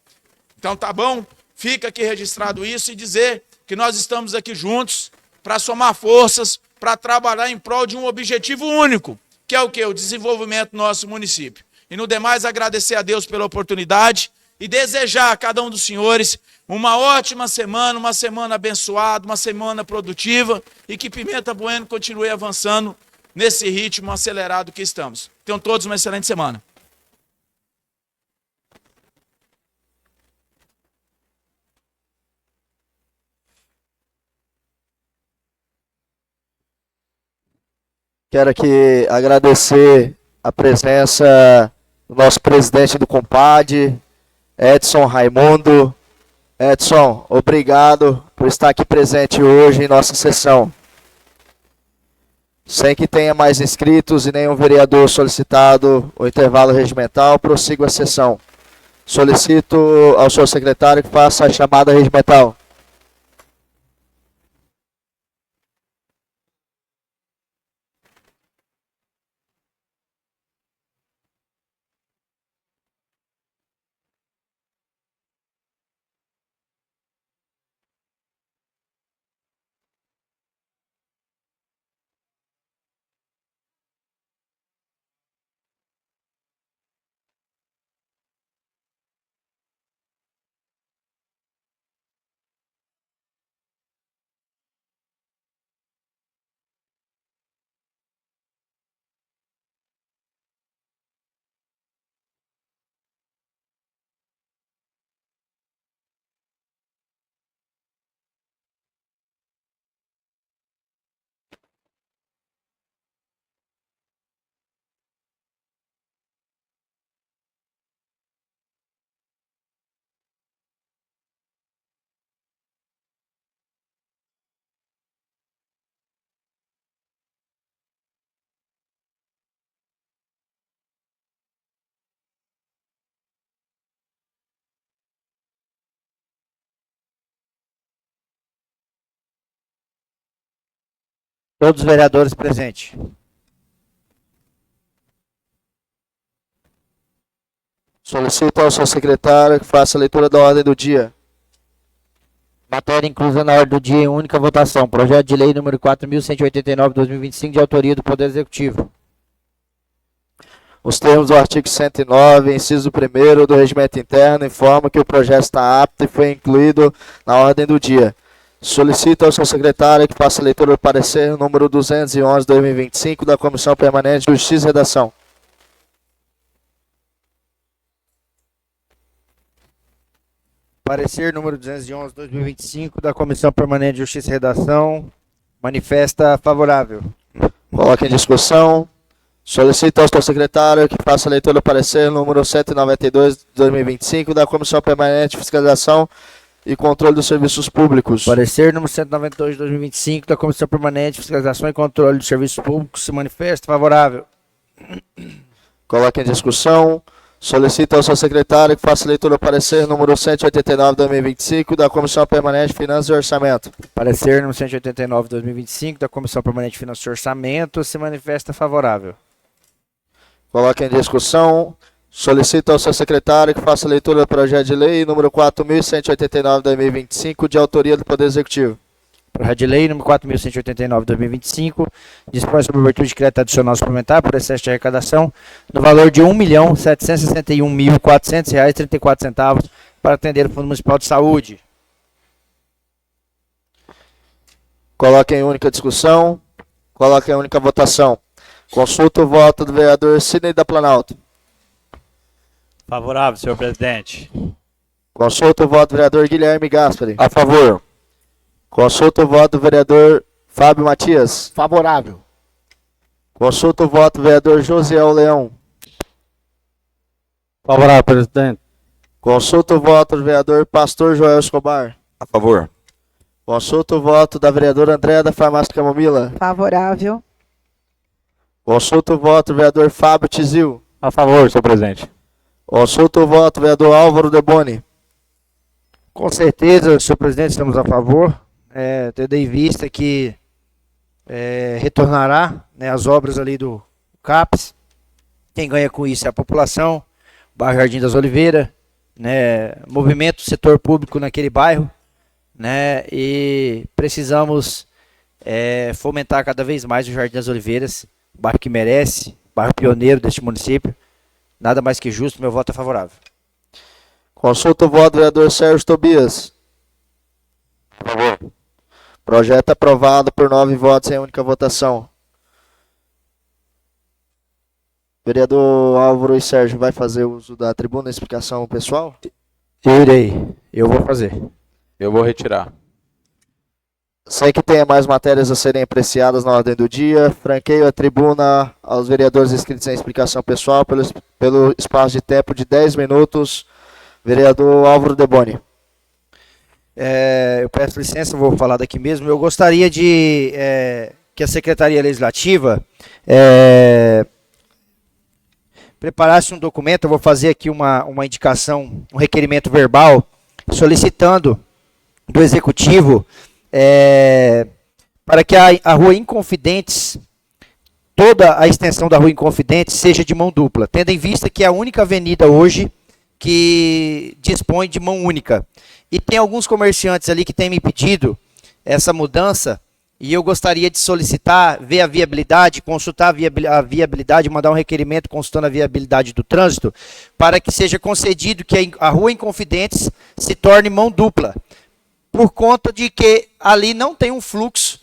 Então tá bom? Fica aqui registrado isso e dizer que nós estamos aqui juntos para somar forças, para trabalhar em prol de um objetivo único, que é o quê? O desenvolvimento do nosso município. E no demais, agradecer a Deus pela oportunidade e desejar a cada um dos senhores uma ótima semana, uma semana abençoada, uma semana produtiva e que Pimenta Bueno continue avançando nesse ritmo acelerado que estamos. Tenham todos uma excelente semana. Quero aqui agradecer a presença do nosso presidente do Compad, Edson Raimundo. Edson, obrigado por estar aqui presente hoje em nossa sessão. Sem que tenha mais inscritos e nenhum vereador solicitado o intervalo regimental, prossigo a sessão. Solicito ao senhor secretário que faça a chamada regimental. Todos os vereadores presentes. Solicito ao seu secretário que faça a leitura da ordem do dia. Matéria inclusa na ordem do dia em única votação. Projeto de lei número 4.189/2025, de autoria do Poder Executivo. Os termos do artigo 109, inciso 1º do Regimento Interno, informam que o projeto está apto e foi incluído na ordem do dia. Solicito ao seu secretário que faça a leitura do parecer número 211/2025 da Comissão Permanente de Justiça e Redação. Parecer número 211/2025 da Comissão Permanente de Justiça e Redação. Manifesta favorável. Coloque em discussão. Solicito ao seu secretário que faça a leitura do parecer número 192/2025 da Comissão Permanente de Fiscalização e Controle dos Serviços Públicos. Parecer número 192/2025 da Comissão Permanente de Fiscalização e Controle dos Serviços Públicos. Se manifesta favorável. Coloque em discussão. Solicito ao seu secretário que faça a leitura do parecer número 189/2025 da Comissão Permanente de Finanças e Orçamento. Parecer número 189/2025 da Comissão Permanente de Finanças e Orçamento. Se manifesta favorável. Coloque em discussão. Solicito ao seu secretário que faça a leitura do projeto de lei número 4.189/2025, de autoria do Poder Executivo. Projeto de lei número 4.189/2025 dispõe sobre a abertura de crédito adicional suplementar por excesso de arrecadação no valor de R$ 1.761.400,34 para atender o Fundo Municipal de Saúde. Coloque em única discussão. Coloque em única votação. Consulta o voto do vereador Sidney da Planalto. Favorável, senhor presidente. Consulta o voto do vereador Guilherme Gaspari. A favor. Consulta o voto do vereador Fábio Matias. Favorável. Consulta o voto do vereador Josiel Leão. Favorável, presidente. Consulta o voto do vereador Pastor Joel Escobar. A favor. Consulta o voto da vereadora Andréa da Farmácia Camomila. Favorável. Consulta o voto do vereador Fábio Tizil. A favor, senhor presidente. Consulta o voto do vereador Álvaro Deboni. Com certeza, senhor presidente, estamos a favor. Tendo em vista que retornará, né, as obras ali do CAPES. Quem ganha com isso é a população, bairro Jardim das Oliveiras, né, movimento setor público naquele bairro, né, e precisamos fomentar cada vez mais o Jardim das Oliveiras, bairro que merece, bairro pioneiro deste município. Nada mais que justo, meu voto é favorável. Consulta o voto do vereador Sérgio Tobias. A favor. Projeto aprovado por 9 votos em única votação. Vereador Álvaro e Sérgio, vai fazer uso da tribuna, explicação pessoal? Eu vou fazer. Eu vou retirar. Sei que tem mais matérias a serem apreciadas na ordem do dia. Franqueio a tribuna aos vereadores inscritos em explicação pessoal pelo espaço de tempo de 10 minutos. Vereador Álvaro Deboni. Eu peço licença, vou falar daqui mesmo. Eu gostaria de que a Secretaria Legislativa preparasse um documento. Eu vou fazer aqui uma indicação, um requerimento verbal, solicitando do Executivo para que a Rua Inconfidentes, toda a extensão da Rua Inconfidentes, seja de mão dupla, tendo em vista que é a única avenida hoje que dispõe de mão única. E tem alguns comerciantes ali que têm me pedido essa mudança, e eu gostaria de solicitar, ver a viabilidade, consultar a viabilidade, mandar um requerimento consultando a viabilidade do trânsito, para que seja concedido que a Rua Inconfidentes se torne mão dupla, por conta de que ali não tem um fluxo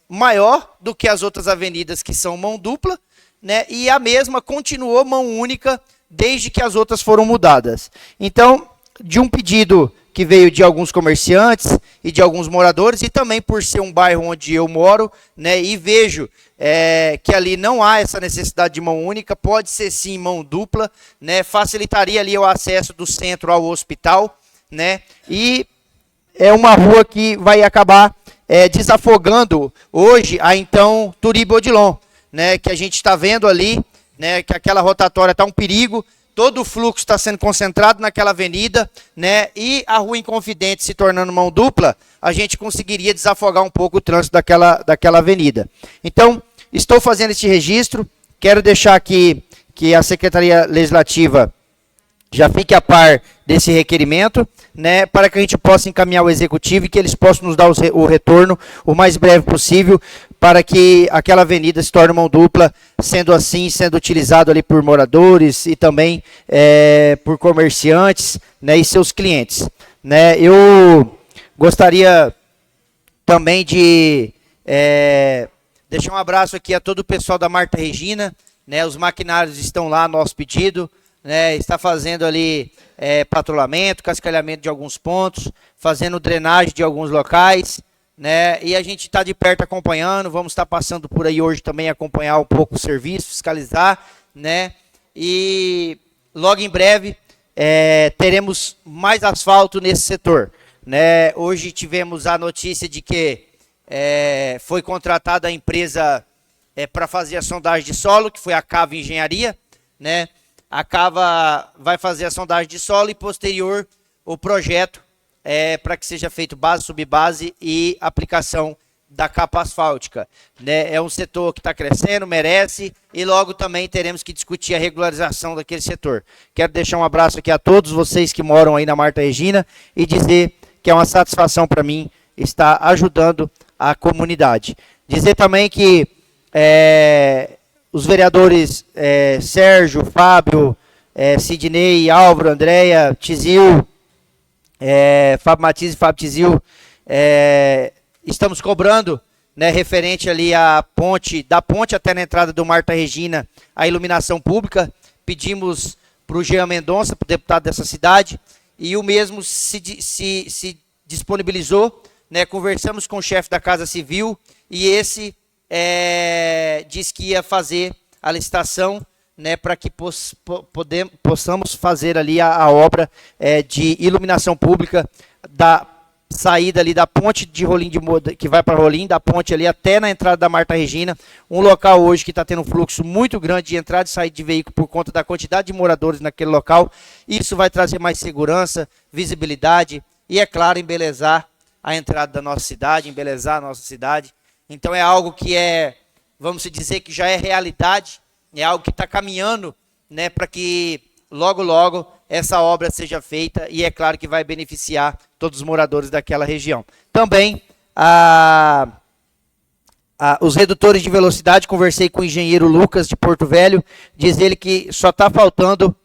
maior do que as outras avenidas que são mão dupla, né? E a mesma continuou mão única desde que as outras foram mudadas. Então, de um pedido que veio de alguns comerciantes e de alguns moradores, e também por ser um bairro onde eu moro, né, e vejo que ali não há essa necessidade de mão única, pode ser sim mão dupla, né, facilitaria ali o acesso do centro ao hospital, né, e é uma rua que vai acabar desafogando hoje a então Turibe Odilon, né, que a gente está vendo ali, né, que aquela rotatória está um perigo, todo o fluxo está sendo concentrado naquela avenida, né? E a Rua Inconfidente se tornando mão dupla, a gente conseguiria desafogar um pouco o trânsito daquela avenida. Então, estou fazendo este registro, quero deixar aqui que a Secretaria Legislativa já fique a par desse requerimento, né, para que a gente possa encaminhar o Executivo e que eles possam nos dar o retorno o mais breve possível, para que aquela avenida se torne mão dupla, sendo assim, sendo utilizado ali por moradores e também por comerciantes, né, e seus clientes. Né. Eu gostaria também de deixar um abraço aqui a todo o pessoal da Marta Regina, né, os maquinários estão lá, nosso pedido, né, está fazendo ali patrulhamento, cascalhamento de alguns pontos, fazendo drenagem de alguns locais, né, e a gente está de perto acompanhando, vamos estar passando por aí hoje também acompanhar um pouco o serviço, fiscalizar, né, e logo em breve teremos mais asfalto nesse setor, né. Hoje tivemos a notícia de que foi contratada a empresa para fazer a sondagem de solo, que foi a Cava Engenharia, né. A Cava vai fazer a sondagem de solo e posterior o projeto para que seja feito base, subbase e aplicação da capa asfáltica. Né? É um setor que está crescendo, merece, e logo também teremos que discutir a regularização daquele setor. Quero deixar um abraço aqui a todos vocês que moram aí na Marta Regina e dizer que é uma satisfação para mim estar ajudando a comunidade. Dizer também que os vereadores Sérgio, Fábio, Sidney, Álvaro, Andréia, Tizil, Fábio Matias e Fábio Tizil, estamos cobrando, né, referente ali à ponte, da ponte até na entrada do Marta Regina, a iluminação pública. Pedimos para o Jean Mendonça, para o deputado dessa cidade, e o mesmo se disponibilizou, né, conversamos com o chefe da Casa Civil, e esse diz que ia fazer a licitação, né, para que possamos fazer ali a obra de iluminação pública da saída ali da ponte de Rolim, que vai para Rolim, da ponte ali até na entrada da Marta Regina, um local hoje que está tendo um fluxo muito grande de entrada e saída de veículo por conta da quantidade de moradores naquele local. Isso vai trazer mais segurança, visibilidade e, é claro, embelezar a entrada da nossa cidade, embelezar a nossa cidade. Então é algo que vamos dizer que já é realidade, é algo que está caminhando, né, para que logo, logo essa obra seja feita, e é claro que vai beneficiar todos os moradores daquela região. Também os redutores de velocidade, conversei com o engenheiro Lucas de Porto Velho, diz ele que só está faltando,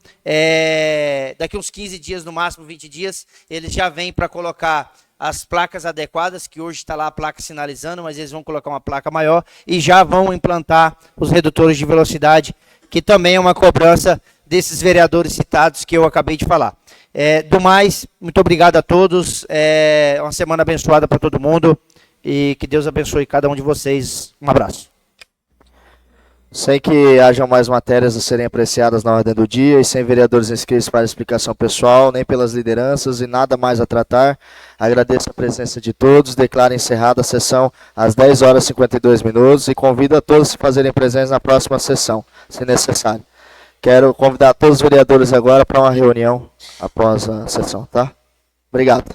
daqui uns 15 dias, no máximo 20 dias, eles já vêm para colocar as placas adequadas, que hoje está lá a placa sinalizando, mas eles vão colocar uma placa maior e já vão implantar os redutores de velocidade, que também é uma cobrança desses vereadores citados que eu acabei de falar. Do mais, muito obrigado a todos, uma semana abençoada para todo mundo, e que Deus abençoe cada um de vocês. Um abraço. Sem que hajam mais matérias a serem apreciadas na ordem do dia e sem vereadores inscritos para explicação pessoal, nem pelas lideranças e nada mais a tratar, agradeço a presença de todos, declaro encerrada a sessão às 10 horas e 52 minutos e convido a todos a se fazerem presentes na próxima sessão, se necessário. Quero convidar todos os vereadores agora para uma reunião após a sessão, tá? Obrigado.